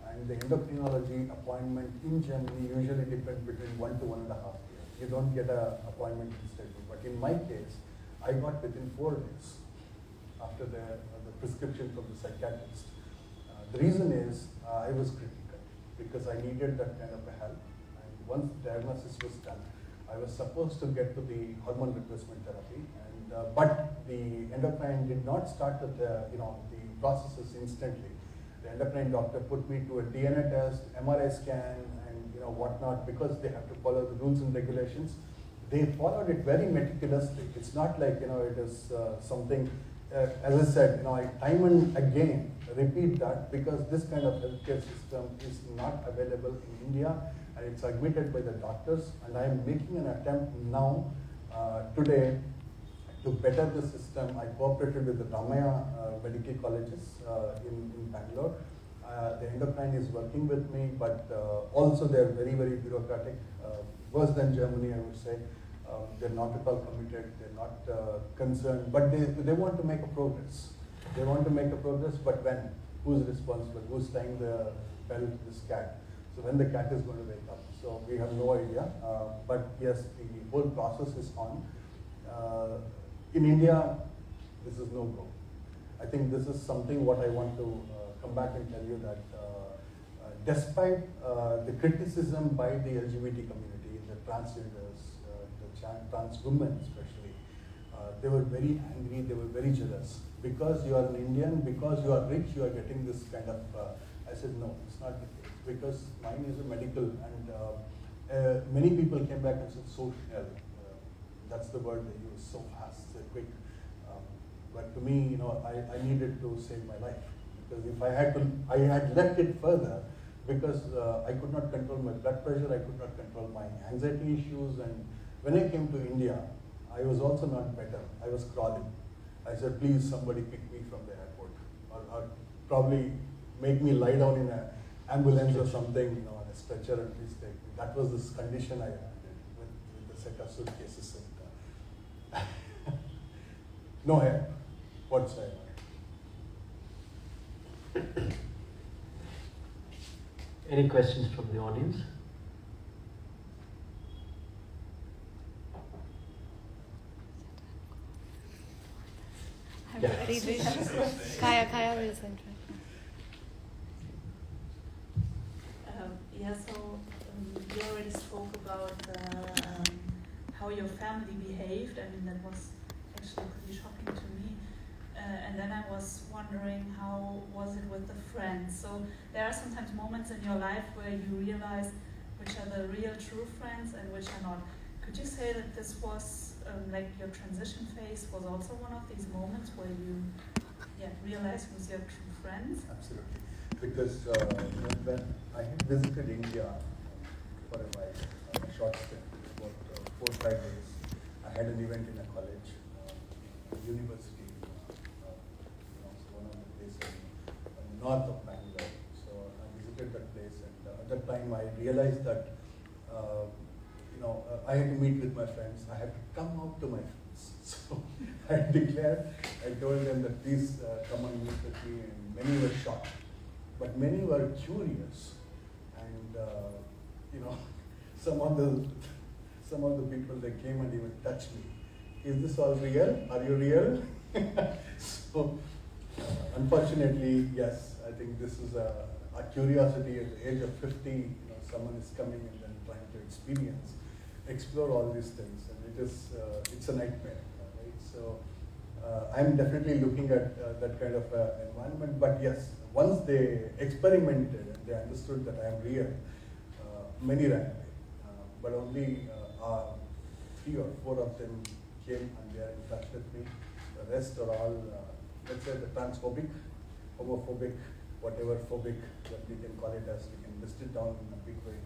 And the endocrinology appointment in Germany usually depends between 1 to 1.5 years. You don't get an appointment instantly. But in my case, I got within 4 days after the prescription from the psychiatrist. The reason is I was critical because I needed that kind of a help. And once the diagnosis was done, I was supposed to get to the hormone replacement therapy. And but the endocrine did not start with the processes instantly. The endocrine doctor put me to a DNA test, MRI scan, and whatnot, because they have to follow the rules and regulations. They followed it very meticulously. It's not like it is something. As I said, I time and again repeat that because this kind of healthcare system is not available in India, and it's admitted by the doctors. And I am making an attempt now today to better the system. I cooperated with the Ramaya medical colleges in Bangalore. The endocrine is working with me, but also they are very, very bureaucratic, worse than Germany, I would say. They're not at all committed, they're not concerned, but they want to make a progress. They want to make a progress, but when? Who's responsible? Who's tying the bell to this cat? So when the cat is going to wake up? So we have no idea, but yes, the whole process is on. In India, this is no go. I think this is something what I want to come back and tell you that despite the criticism by the LGBT community, the transgenders, the trans women especially, they were very angry, they were very jealous. Because you are an Indian, because you are rich, you are getting this kind of I said, no, it's not the case, because mine is a medical, and many people came back and said social. That's the word they use, so fast, so quick. But to me, I needed to save my life, because if I had left it further, because I could not control my blood pressure, I could not control my anxiety issues, and when I came to India, I was also not better. I was crawling. I said, please, somebody pick me from the airport, or probably make me lie down in an ambulance or something, on a stretcher, and please take me. That was this condition I had with the set of suitcases. And, no help whatsoever. Any questions from the audience? I'm Yeah. ready. Kaya will send right Yeah, so you already spoke about how your family behaved. I mean, that was actually pretty shocking to me. And then I was wondering, how was it with the friends? So there are sometimes moments in your life where you realize which are the real true friends and which are not. Could you say that this was like your transition phase was also one of these moments where you realized who's your true friends? Absolutely. Because when I had visited India for a while, a short stint, about 4 or 5 days, I had an event in a college, university, so one of the places north of Bangalore. So I visited that place, and at that time I realized that I had to meet with my friends. I had to come out to my friends. So I declared, I told them that please come and meet with me, and many were shocked. But many were curious, and some of the people, they came and even touched me. Is this all real? Are you real? So unfortunately, yes, I think this is a curiosity at the age of 50. Someone is coming and then trying to explore all these things, and it's a nightmare, right? So I'm definitely looking at that kind of environment. But yes, once they experimented and they understood that I am real, many ran away. But only 3 or 4 of them came and they are in touch with me. The rest are all, let's say, the transphobic, homophobic, whatever phobic that we can call it as, we can list it down in a big way.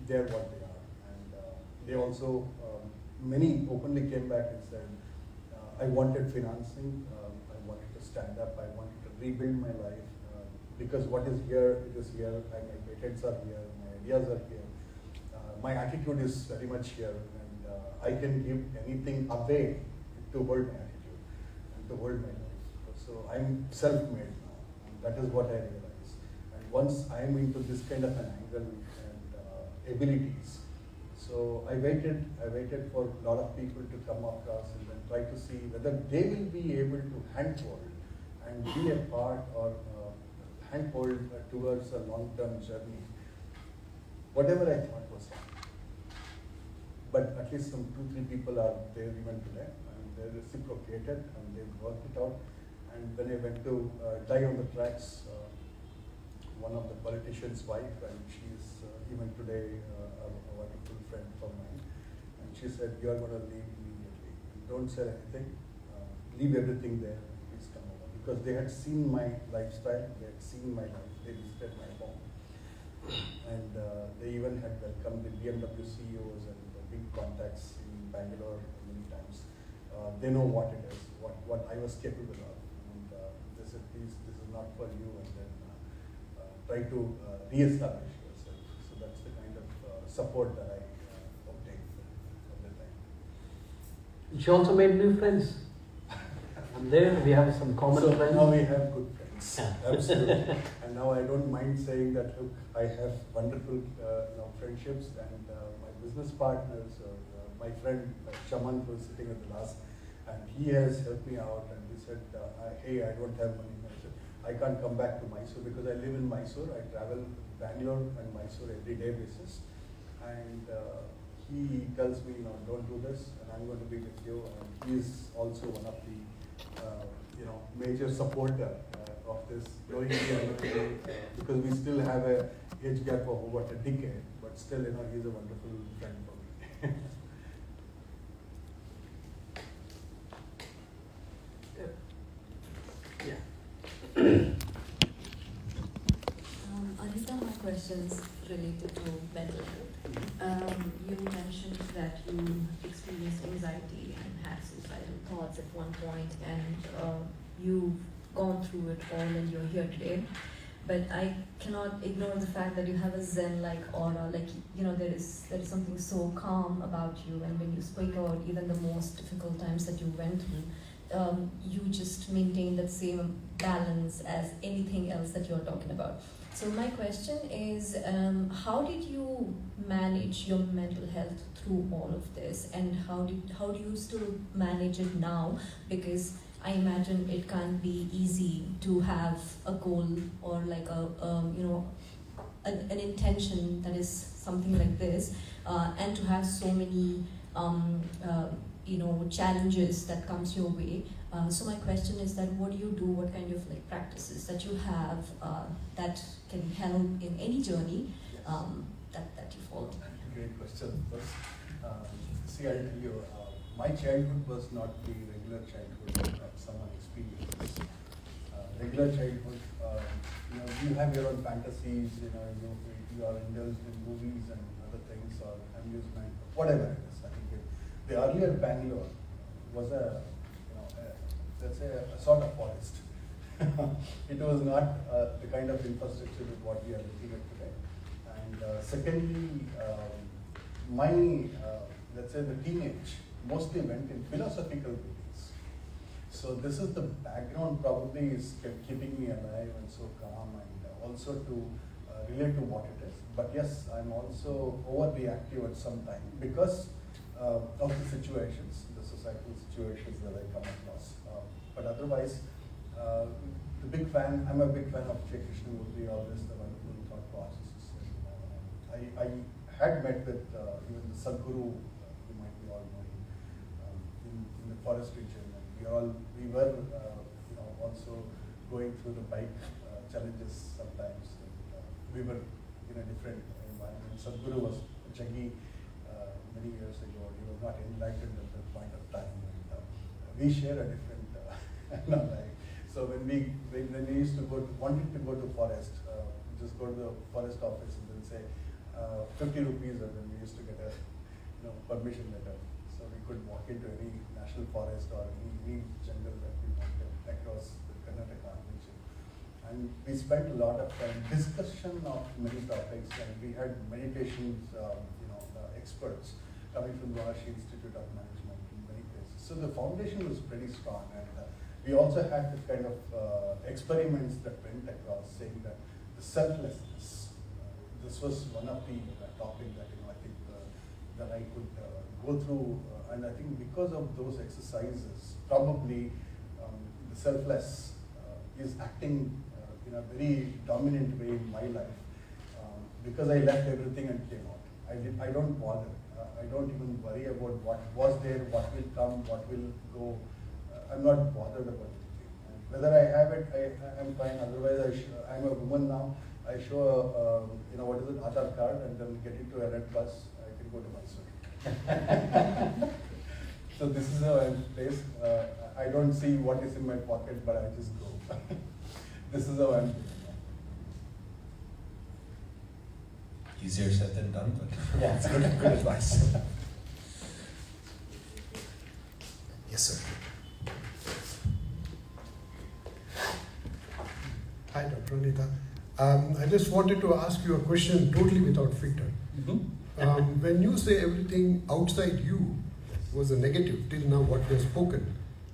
They're what they are. And they also, many openly came back and said, I wanted financing, I wanted to stand up, I wanted to rebuild my life, because what is here, it is here, my patents are here, my ideas are here, my attitude is very much here, and I can give anything away to hold my attitude and to hold my life. So I'm self-made now, and that is what I realize. And once I am into this kind of an angle and abilities, so I waited for a lot of people to come across and then try to see whether they will be able to handhold and be a part or handhold towards a long-term journey. Whatever I thought was wrong. But at least some 2-3 people are there even today, and they reciprocated and they worked it out. And when I went to die on the tracks, one of the politician's wife, and she is even today a wonderful friend of mine, and she said, "You are going to leave immediately. Don't say anything. Leave everything there. Please come over." Because they had seen my lifestyle, they had seen my life, they visited my home, and they even had welcomed the BMW CEOs and the big contacts in Bangalore many times. They know what it is, what I was capable of, and they said, "Please, this is not for you," and then try to re-establish yourself. So that's the kind of support that I obtained from the time. She also made new friends. And there we have some common So friends. now we have good friends, Yeah. absolutely. And now I don't mind saying that, look, I have wonderful friendships, and my business partners, my friend Shaman, who is sitting at the last, and he has helped me out, and he said, hey, I don't have money. I said, I can't come back to Mysore because I live in Mysore. I travel Bangalore and Mysore every day basis. And he tells me, don't do this, and I'm going to be with you. And he is also one of the major supporter of this growing because we still have a age gap of about a decade, but still, he's a wonderful friend for me. Anita, my question's related to mental health. You mentioned that you experienced anxiety and had suicidal thoughts at one point, and you've gone through it all and you're here today. But I cannot ignore the fact that you have a zen-like aura, there is something so calm about you, and when you speak about even the most difficult times that you went through, you just maintain that same balance as anything else that you're talking about. So my question is, how did you manage your mental health through all of this, and how do you still manage it now? Because I imagine it can't be easy to have a goal or like an intention that is something like this, and to have so many challenges that comes your way. So my question is that what do you do? What kind of practices that you have that can help in any journey that you follow? Great question. First, see, I'll tell you, my childhood was not the regular childhood that someone experiences. Regular childhood, you have your own fantasies, you are indulged in movies and other things or amusement, whatever it is. I think the earlier Bangalore was let's say a sort of forest. It was not the kind of infrastructure with what we are looking at today. And secondly, my, let's say the teenage mostly went in philosophical readings. So this is the background probably is keeping me alive and so calm, and also to relate to what it is. But yes, I'm also overly active at some time because of the situations, the societal situations that I come across. But otherwise, I'm a big fan of J. Krishnamurti, always the wonderful thought processes. I had met with even the Sadhguru, you might be all knowing, in the forest region. And we were also going through the bike challenges sometimes. And, we were in a different environment. Sadhguru was a jaggi many years ago. He was not enlightened at that point of time. And, we share a different so when we used to wanted to go to forest, just go to the forest office and then say 50 rupees, and then we used to get a permission letter, so we could walk into any national forest or any jungle that we wanted across the Karnataka region. And we spent a lot of time discussion of many topics, and we had meditations, experts coming from the Rashi Institute of Management in many places. So the foundation was pretty strong, and we also had this kind of experiments that went across, saying that the selflessness. This was one of the topics that I think that I could go through, and I think because of those exercises, probably the selfless is acting in a very dominant way in my life, because I left everything and came out. I don't bother. I don't even worry about what was there, what will come, what will go. I'm not bothered about anything. And whether I have it, I'm fine. Otherwise, I'm a woman now. I show what is it, Aadhaar card, and then get into a red bus. I can go to Mysore. So this is how I'm placed. I don't see what is in my pocket, but I just go. This is how I'm doing. Easier said than done, but yeah, it's good advice. Yes, sir. Hi, Dr. Anita. I just wanted to ask you a question totally without filter. Mm-hmm. When you say everything outside you was a negative till now what you have spoken,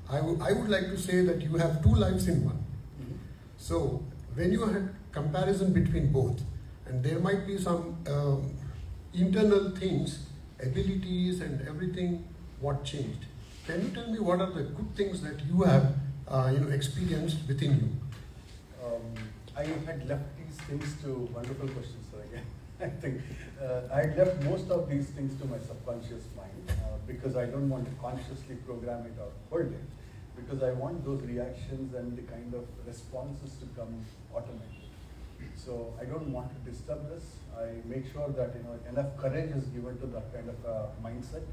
I would like to say that you have two lives in one. Mm-hmm. So when you had comparison between both, and there might be some internal things, abilities and everything, what changed? Can you tell me what are the good things that you have experienced within you? I had left these things to wonderful questions, sir, again. I think I had left most of these things to my subconscious mind because I don't want to consciously program it or hold it. because I want those reactions and the kind of responses to come automated. So I don't want to disturb this. I make sure that enough courage is given to that kind of mindset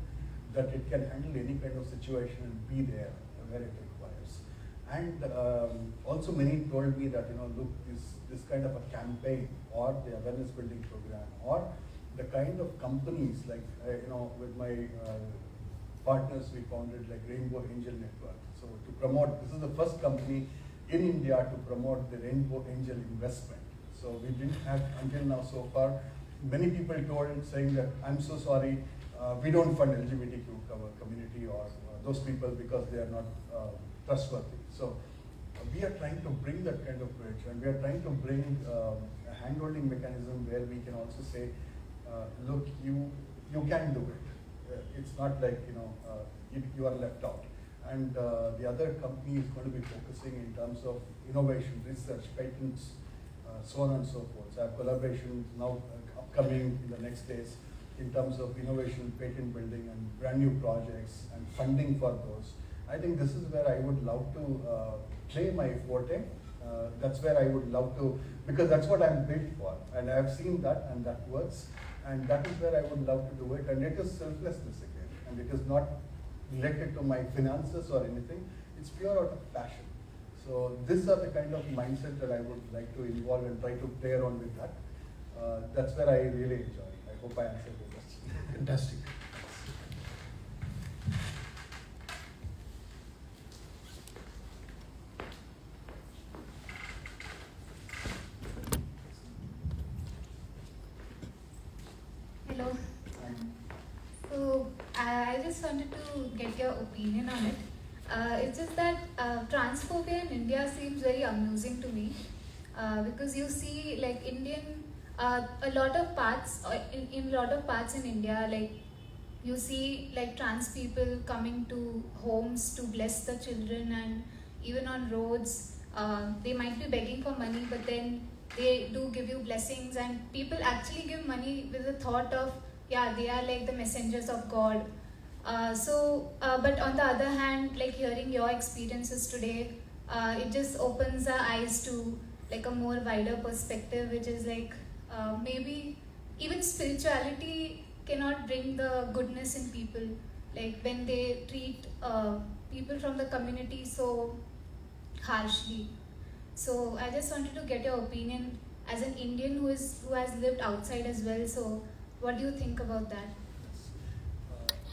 that it can handle any kind of situation and be there where it requires. And also many told me that look, this kind of a campaign or the awareness building program or the kind of companies like with my partners we founded like Rainbow Angel Network. So to promote, this is the first company in India to promote the Rainbow Angel investment. So we didn't have until now so far. Many people told saying that I'm so sorry, we don't fund LGBTQ community or those people because they are not trustworthy. So we are trying to bring that kind of bridge, and we are trying to bring a hand-holding mechanism where we can also say, look, you can do it. It's not like you are left out. And the other company is going to be focusing in terms of innovation, research, patents, so on and so forth. So I have collaborations now upcoming in the next days in terms of innovation, patent building, and brand new projects and funding for those. I think this is where I would love to play my forte. That's where I would love to, because that's what I'm built for, and I have seen that, and that works, and that is where I would love to do it. And it is selflessness again, and it is not related to my finances or anything. It's pure out of passion. So these are the kind of mindset that I would like to involve and try to play around with that. That's where I really enjoy. I hope I answered the question. Fantastic. Hello. So I just wanted to get your opinion on it. It's just that transphobia in India seems very amusing to me because you see like a lot of parts in a lot of parts in India, like you see like trans people coming to homes to bless the children, and even on roads they might be begging for money, but then they do give you blessings, and people actually give money with the thought of, yeah, they are like the messengers of God. But on the other hand, like hearing your experiences today, it just opens our eyes to like a more wider perspective, which is like maybe even spirituality cannot bring the goodness in people, like when they treat people from the community so harshly. So I just wanted to get your opinion as an Indian who has lived outside as well. So what do you think about that?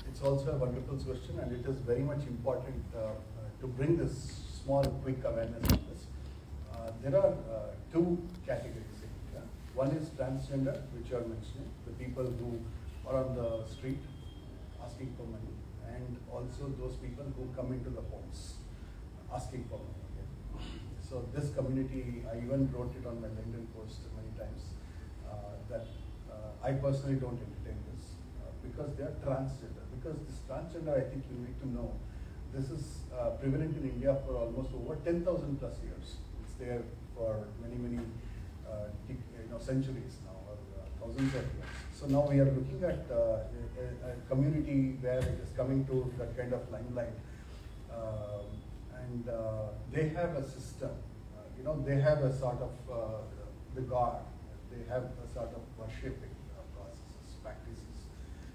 It's also a wonderful question, and it is very much important to bring this small, quick awareness on this. There are two categories in India. One is transgender, which you are mentioning, the people who are on the street asking for money, and also those people who come into the homes asking for money. So this community, I even wrote it on my LinkedIn post many times, that I personally don't entertain this because they are transgender. Because this transgender, I think you need to know, this is prevalent in India for almost over 10,000 plus years. It's there for many centuries now, or thousands of years. So now we are looking at a community where it is coming to that kind of limelight. And they have a system, they have a sort of the God, they have a sort of worshipping processes, practices.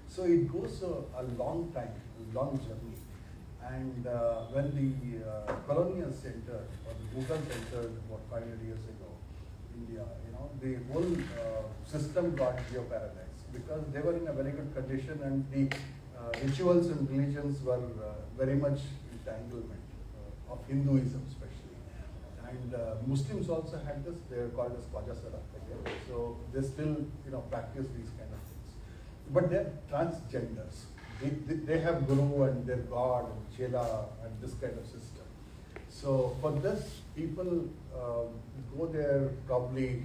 So it goes a long time, a long journey. And when the colonials entered, or the Mughals entered about 500 years ago, India, the whole system got jeopardized because they were in a very good condition, and the rituals and religions were very much entanglement of Hinduism especially. And Muslims also had this, they are called as Khwaja. So they still practice these kind of things. But they're transgenders. They have Guru and their God and Chella and this kind of system. So for this, people go there probably,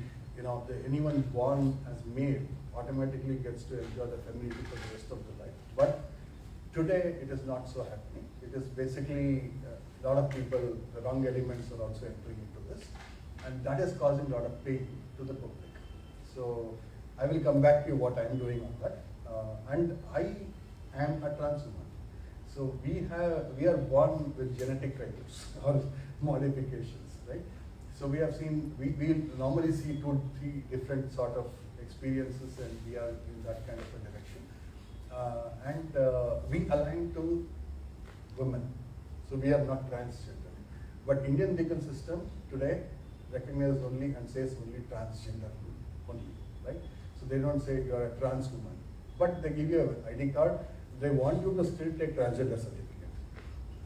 anyone born as male automatically gets to enjoy the femininity for the rest of the life. But today it is not so happening. It is basically a lot of people, the wrong elements are also entering into this, and that is causing a lot of pain to the public. So I will come back to what I am doing on that. And I am a trans woman. So we are born with genetic traits or modifications, right? So we have seen, we normally see 2-3 different sort of experiences, and we are in that kind of a direction. We align to women, so we are not transgender. But Indian legal system today recognizes only and says only transgender only, right? So they don't say you are a trans woman, but they give you an ID card. They want you to still take transgender certificate.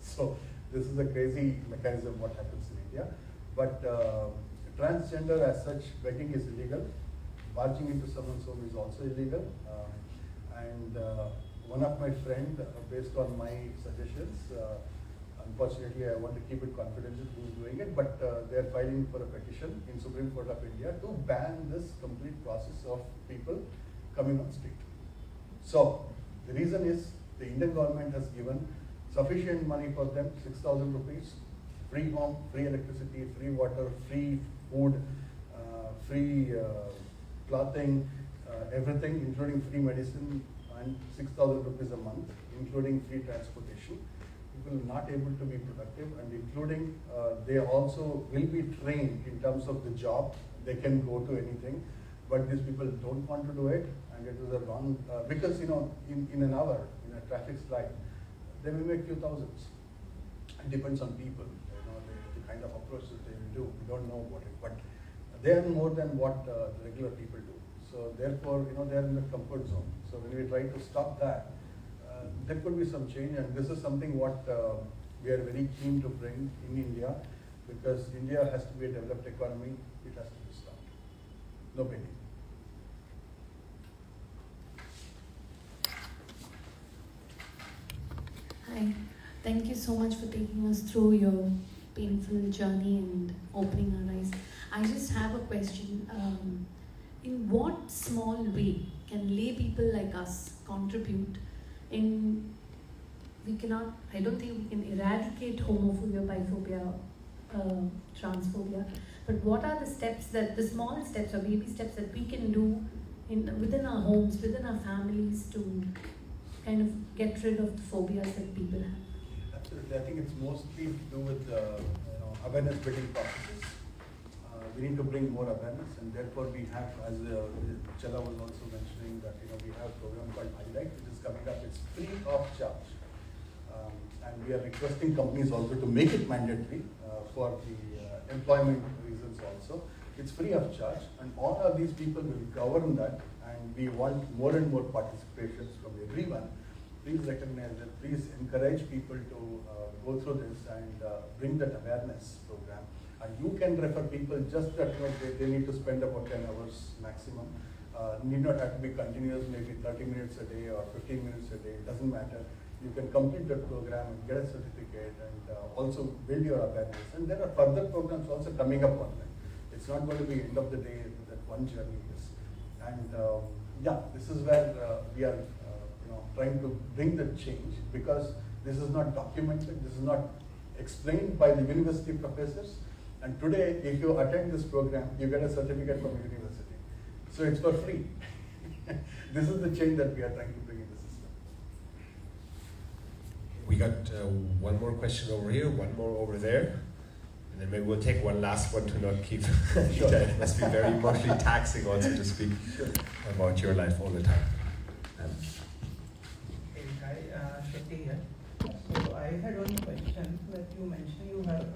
So this is a crazy mechanism what happens in India. But transgender as such, begging is illegal. Barging into someone's home is also illegal. One of my friend, based on my suggestions, unfortunately I want to keep it confidential who's doing it, but they are filing for a petition in Supreme Court of India to ban this complete process of people coming on street. So the reason is the Indian government has given sufficient money for them, 6,000 rupees, free home, free electricity, free water, free food, free clothing, everything, including free medicine, and 6,000 rupees a month, including free transportation. People are not able to be productive, and including they also will be trained in terms of the job. They can go to anything, but these people don't want to do it, and it is a wrong, because in an hour, in a traffic light, they will make few thousands. It depends on people, the kind of approach that they will do. We don't know about it, but they earn more than what the regular people do. So therefore, they are in the comfort zone. So when we try to stop that, there could be some change, and this is something what we are very keen to bring in India, because India has to be a developed economy. It has to be stopped. No biggie. Hi, thank you so much for taking us through your painful journey and opening our eyes. I just have a question. In what small way can lay people like us contribute in, I don't think we can eradicate homophobia, biphobia, transphobia, but what are the small steps or baby steps that we can do within our homes, within our families to kind of get rid of the phobias that people have? Absolutely. I think it's mostly to do with awareness building processes. We need to bring more awareness, and therefore we have, as Chella was also mentioning, that we have a program called Highlight, which is coming up. It's free of charge, and we are requesting companies also to make it mandatory for the employment reasons also. It's free of charge, and all of these people will govern that, and we want more and more participations from everyone. Please recognize that. Please encourage people to go through this and bring that awareness program. And you can refer people just that they need to spend about 10 hours maximum. Need not have to be continuous, maybe 30 minutes a day or 15 minutes a day. It doesn't matter. You can complete that program and get a certificate, and also build your awareness. And there are further programs also coming up online. It's not going to be end of the day that one journey is. And this is where we are trying to bring the change, because this is not documented, this is not explained by the university professors. And today, if you attend this program, you get a certificate from the university. So it's for free. This is the change that we are trying to bring in the system. We got one more question over here, one more over there. And then maybe we'll take one last one to not keep Sure. It must be very emotionally taxing also to speak about your life all the time. Hey, hi, Shruti here. So I had one question that you mentioned you have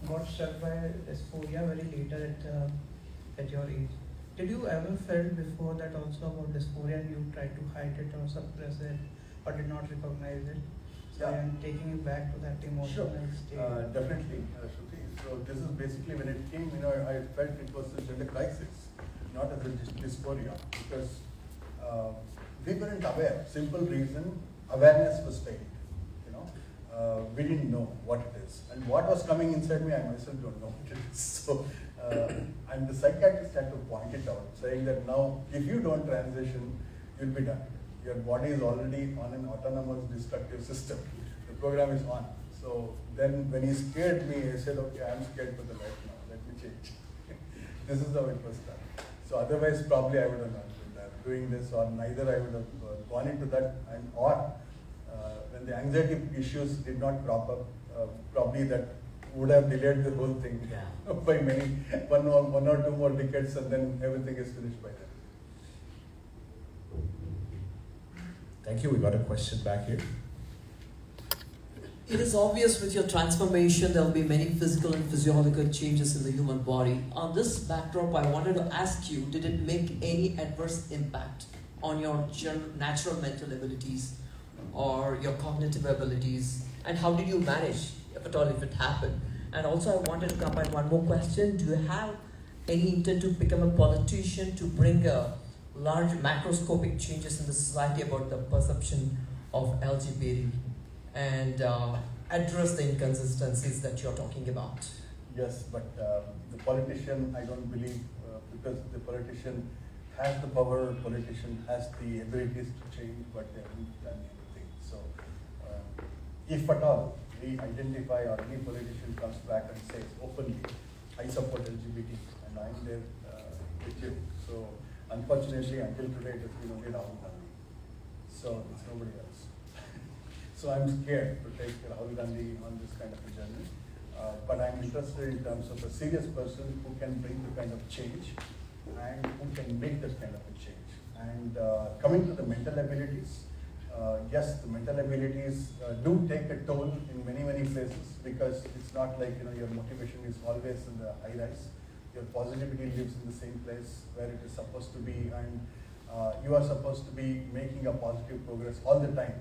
got struck by dysphoria very later at your age. Did you ever felt before that also about dysphoria and you tried to hide it or suppress it or did not recognize it? So I am taking you back to that emotional state. Definitely, Shruti. So this is basically when it came, I felt it was a gender crisis, not as a dysphoria, because we weren't aware. Simple reason, awareness was failing. We didn't know what it is, and what was coming inside me, I myself don't know what it is. So, and the psychiatrist had to point it out, saying that now, if you don't transition, you'll be done. Your body is already on an autonomous destructive system. The program is on. So then when he scared me, I said, okay, I'm scared for the life now. Let me change. This is how it was done. So otherwise, probably I would have not been doing this, or neither I would have gone into that, or when the anxiety issues did not crop up, probably that would have delayed the whole thing by one or two more decades, and then everything is finished by then. Thank you. We got a question back here. It is obvious with your transformation there will be many physical and physiological changes in the human body. On this backdrop, I wanted to ask you, did it make any adverse impact on your natural mental abilities or your cognitive abilities? And how did you manage, if at all, if it happened? And also I wanted to combine one more question. Do you have any intent to become a politician to bring large macroscopic changes in the society about the perception of LGBT and address the inconsistencies that you're talking about? Yes, but the politician, I don't believe, because the politician has the power, politician has the abilities to change, but they haven't done anything. So, if at all we identify or any politician comes back and says openly, I support LGBT and I'm there with you. So, unfortunately, until today, it has been only Rahul Gandhi. So, it's nobody else. So, I'm scared to take Rahul Gandhi on this kind of a journey. But I'm interested in terms of a serious person who can bring the kind of change and who can make that kind of a change. And coming to the mental abilities, yes, the mental abilities do take a toll in many places, because it's not like your motivation is always in the high rise. Your positivity lives in the same place where it is supposed to be, and you are supposed to be making a positive progress all the time.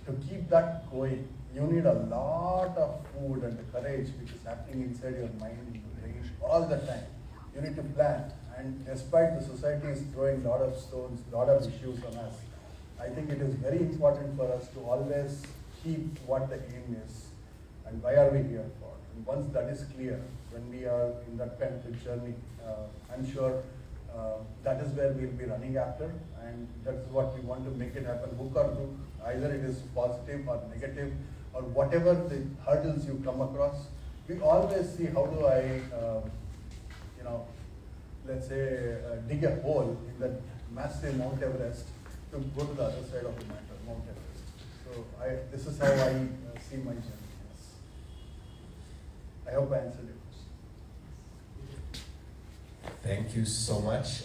To keep that going, you need a lot of food and the courage which is happening inside your mind and brain all the time. You need to plan, and despite the society is throwing a lot of stones, a lot of issues on us, I think it is very important for us to always keep what the aim is and why are we here for. And once that is clear, when we are in that kind of a journey, I'm sure that is where we'll be running after, and that's what we want to make it happen, hook or crook. Either it is positive or negative, or whatever the hurdles you come across, we always see how do I, let's say, dig a hole in that massive Mount Everest to go to the other side of the Mount Everest. So this is how I see my journey. Yes. I hope I answered your question. Thank you so much.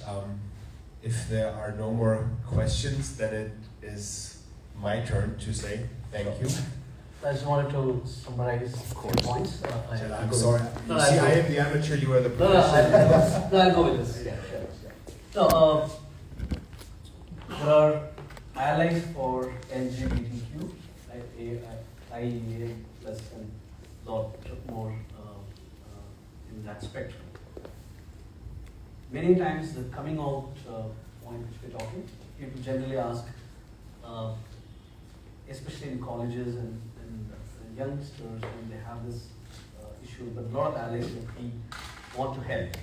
If there are no more questions, then it is my turn to say thank you. I just wanted to summarize points. I'm sorry. No, See, I am the amateur, you are the No, professional. I'll go with this. Yeah. So, there are allies for LGBTQ, IEA plus and a lot more in that spectrum. Many times the coming out point which we're talking, people generally ask, especially in colleges and youngsters, when they have this issue, but a lot of allies want to help.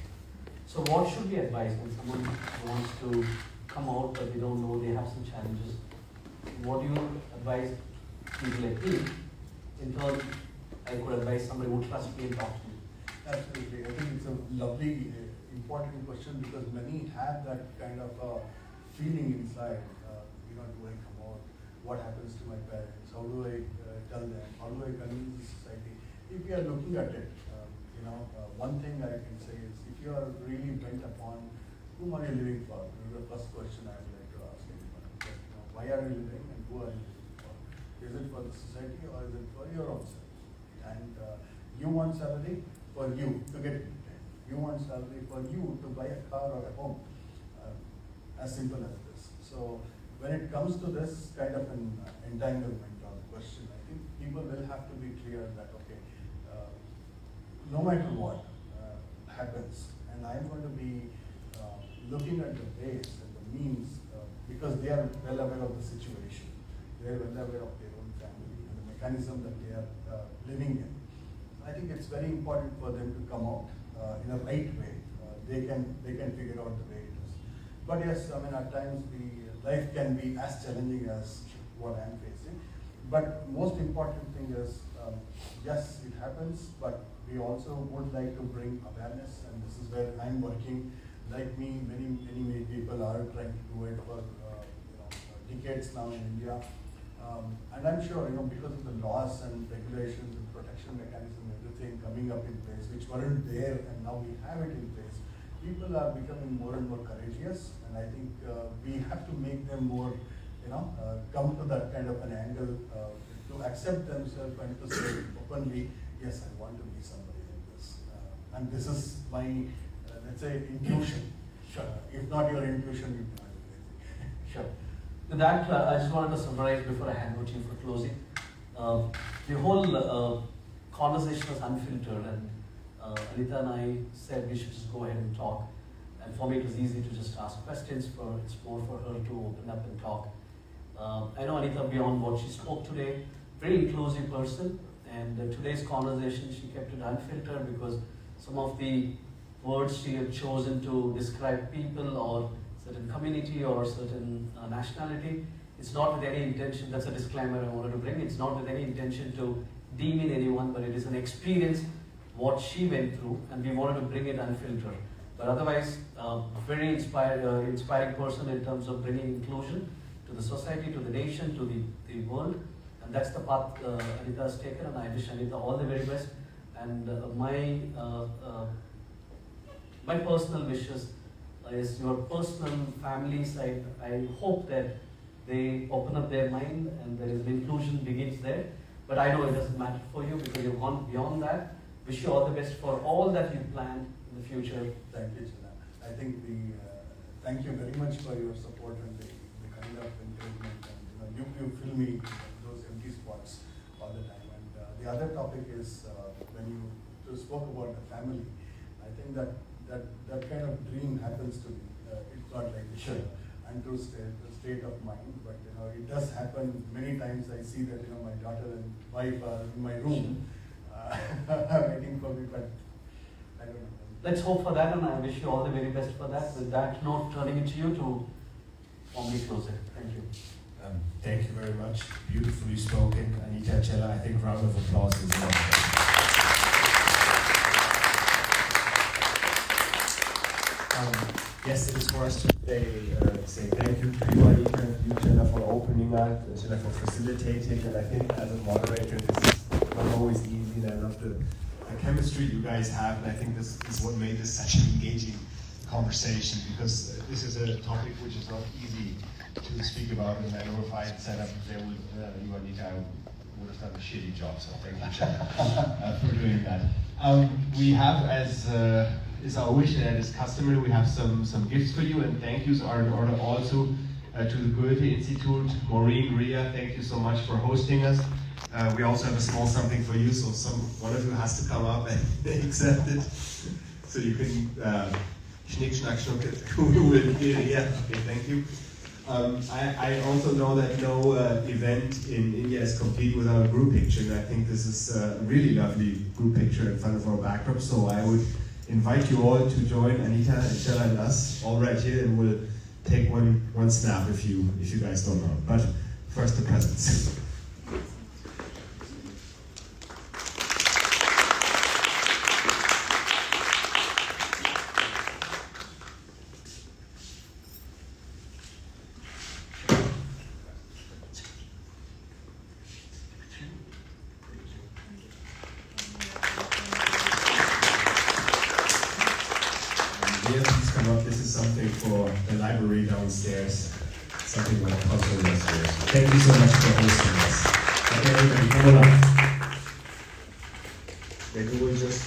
So what should we advise when someone wants to come out but they don't know, they have some challenges? What do you advise people like me? In turn, I could advise somebody who trusts me and talk to me. Absolutely. I think it's a lovely, important question, because many have that kind of feeling inside. Do I come out? What happens to my parents? How do I tell them? How do I convince the society? If we are looking at it, one thing I can say is, if you are really bent upon whom are you living for? This is the first question I would like to ask anyone. Why are you living and who are you living for? Is it for the society or is it for your own self? And you want salary for you to get it. You want salary for you to buy a car or a home. As simple as this. So when it comes to this kind of an entanglement or question, I think people will have to be clear that, okay, no matter what happens, and I'm going to be looking at the ways and the means, because they are well aware of the situation. They are well aware of their own family and the mechanism that they are living in. I think it's very important for them to come out in a right way. They can figure out the way it is. But yes, I mean, at times life can be as challenging as what I'm facing. But most important thing is, yes, it happens, but we also would like to bring awareness, and this is where I'm working. Like me, many people are trying to do it for decades now in India. And I'm sure, because of the laws and regulations and protection mechanism, everything coming up in place, which weren't there and now we have it in place, people are becoming more and more courageous, and I think we have to make them more, come to that kind of an angle to accept themselves and to say openly, yes, I want to be somebody like this. And this is my, let's say, intuition. Sure. If not your intuition, you cannot do anything. Sure. With that, I just wanted to summarize before I hand over to you for closing. The whole conversation was unfiltered, and Anita and I said we should just go ahead and talk. And for me, it was easy to just ask questions. It's more for her to open up and talk. I know Anita, beyond what she spoke today, very inclusive person. And today's conversation, she kept it unfiltered because some of the words she had chosen to describe people or certain community or certain nationality, it's not with any intention, that's a disclaimer I wanted to bring, it's not with any intention to demean anyone, but it is an experience, what she went through, and we wanted to bring it unfiltered. But otherwise, very inspiring person in terms of bringing inclusion to the society, to the nation, to the world. And that's the path Anita has taken, and I wish Anita all the very best. And my personal wishes is your personal family side. I hope that they open up their mind and there is an inclusion begins there. But I know it doesn't matter for you because you've gone beyond that. Wish you all the best for all that you plan in the future. Thank you, Chella. I think thank you very much for your support and the kind of encouragement. And you fill me those empty spots all the time. And the other topic is when you spoke about the family. I think that kind of dream happens to me. It's not like sure. Untrue state of mind, but it does happen many times. I see that my daughter and wife are in my room waiting for me, but I don't know. Let's hope for that, and I wish you all the very best for that. With that note, turning it to you to formally close it. Thank you. Thank you very much. Beautifully spoken, Anita, Chella. I think round of applause is well. Yes, it is for us to say thank you to you, Anita, and you, Chella, for opening up, Chella, for facilitating. And I think as a moderator, this is not always easy. And I love the chemistry you guys have. And I think this is what made this such an engaging conversation, because this is a topic which is not easy to speak about. And I know if I had set up there with you, Anita, I would have done a shitty job. So thank you, Chella, for doing that. We have, as is our wish and as customary, we have some gifts for you, and thank yous are in order also to the Goethe Institute. Maureen, Ria, thank you so much for hosting us. We also have a small something for you, so one of you has to come up and accept it. So you can schnick, schnack, schnuck it. Who will hear? Yeah, okay, thank you. I also know that no event in India is complete without a group picture, and I think this is a really lovely group picture in front of our backdrop, so I would invite you all to join Anita and Chella and us all right here, and we'll take one snap if you guys don't know. But first, the presents. Downstairs, something like a puzzle downstairs. Thank you so much for hosting us. Okay, everybody, come on up. Maybe we'll just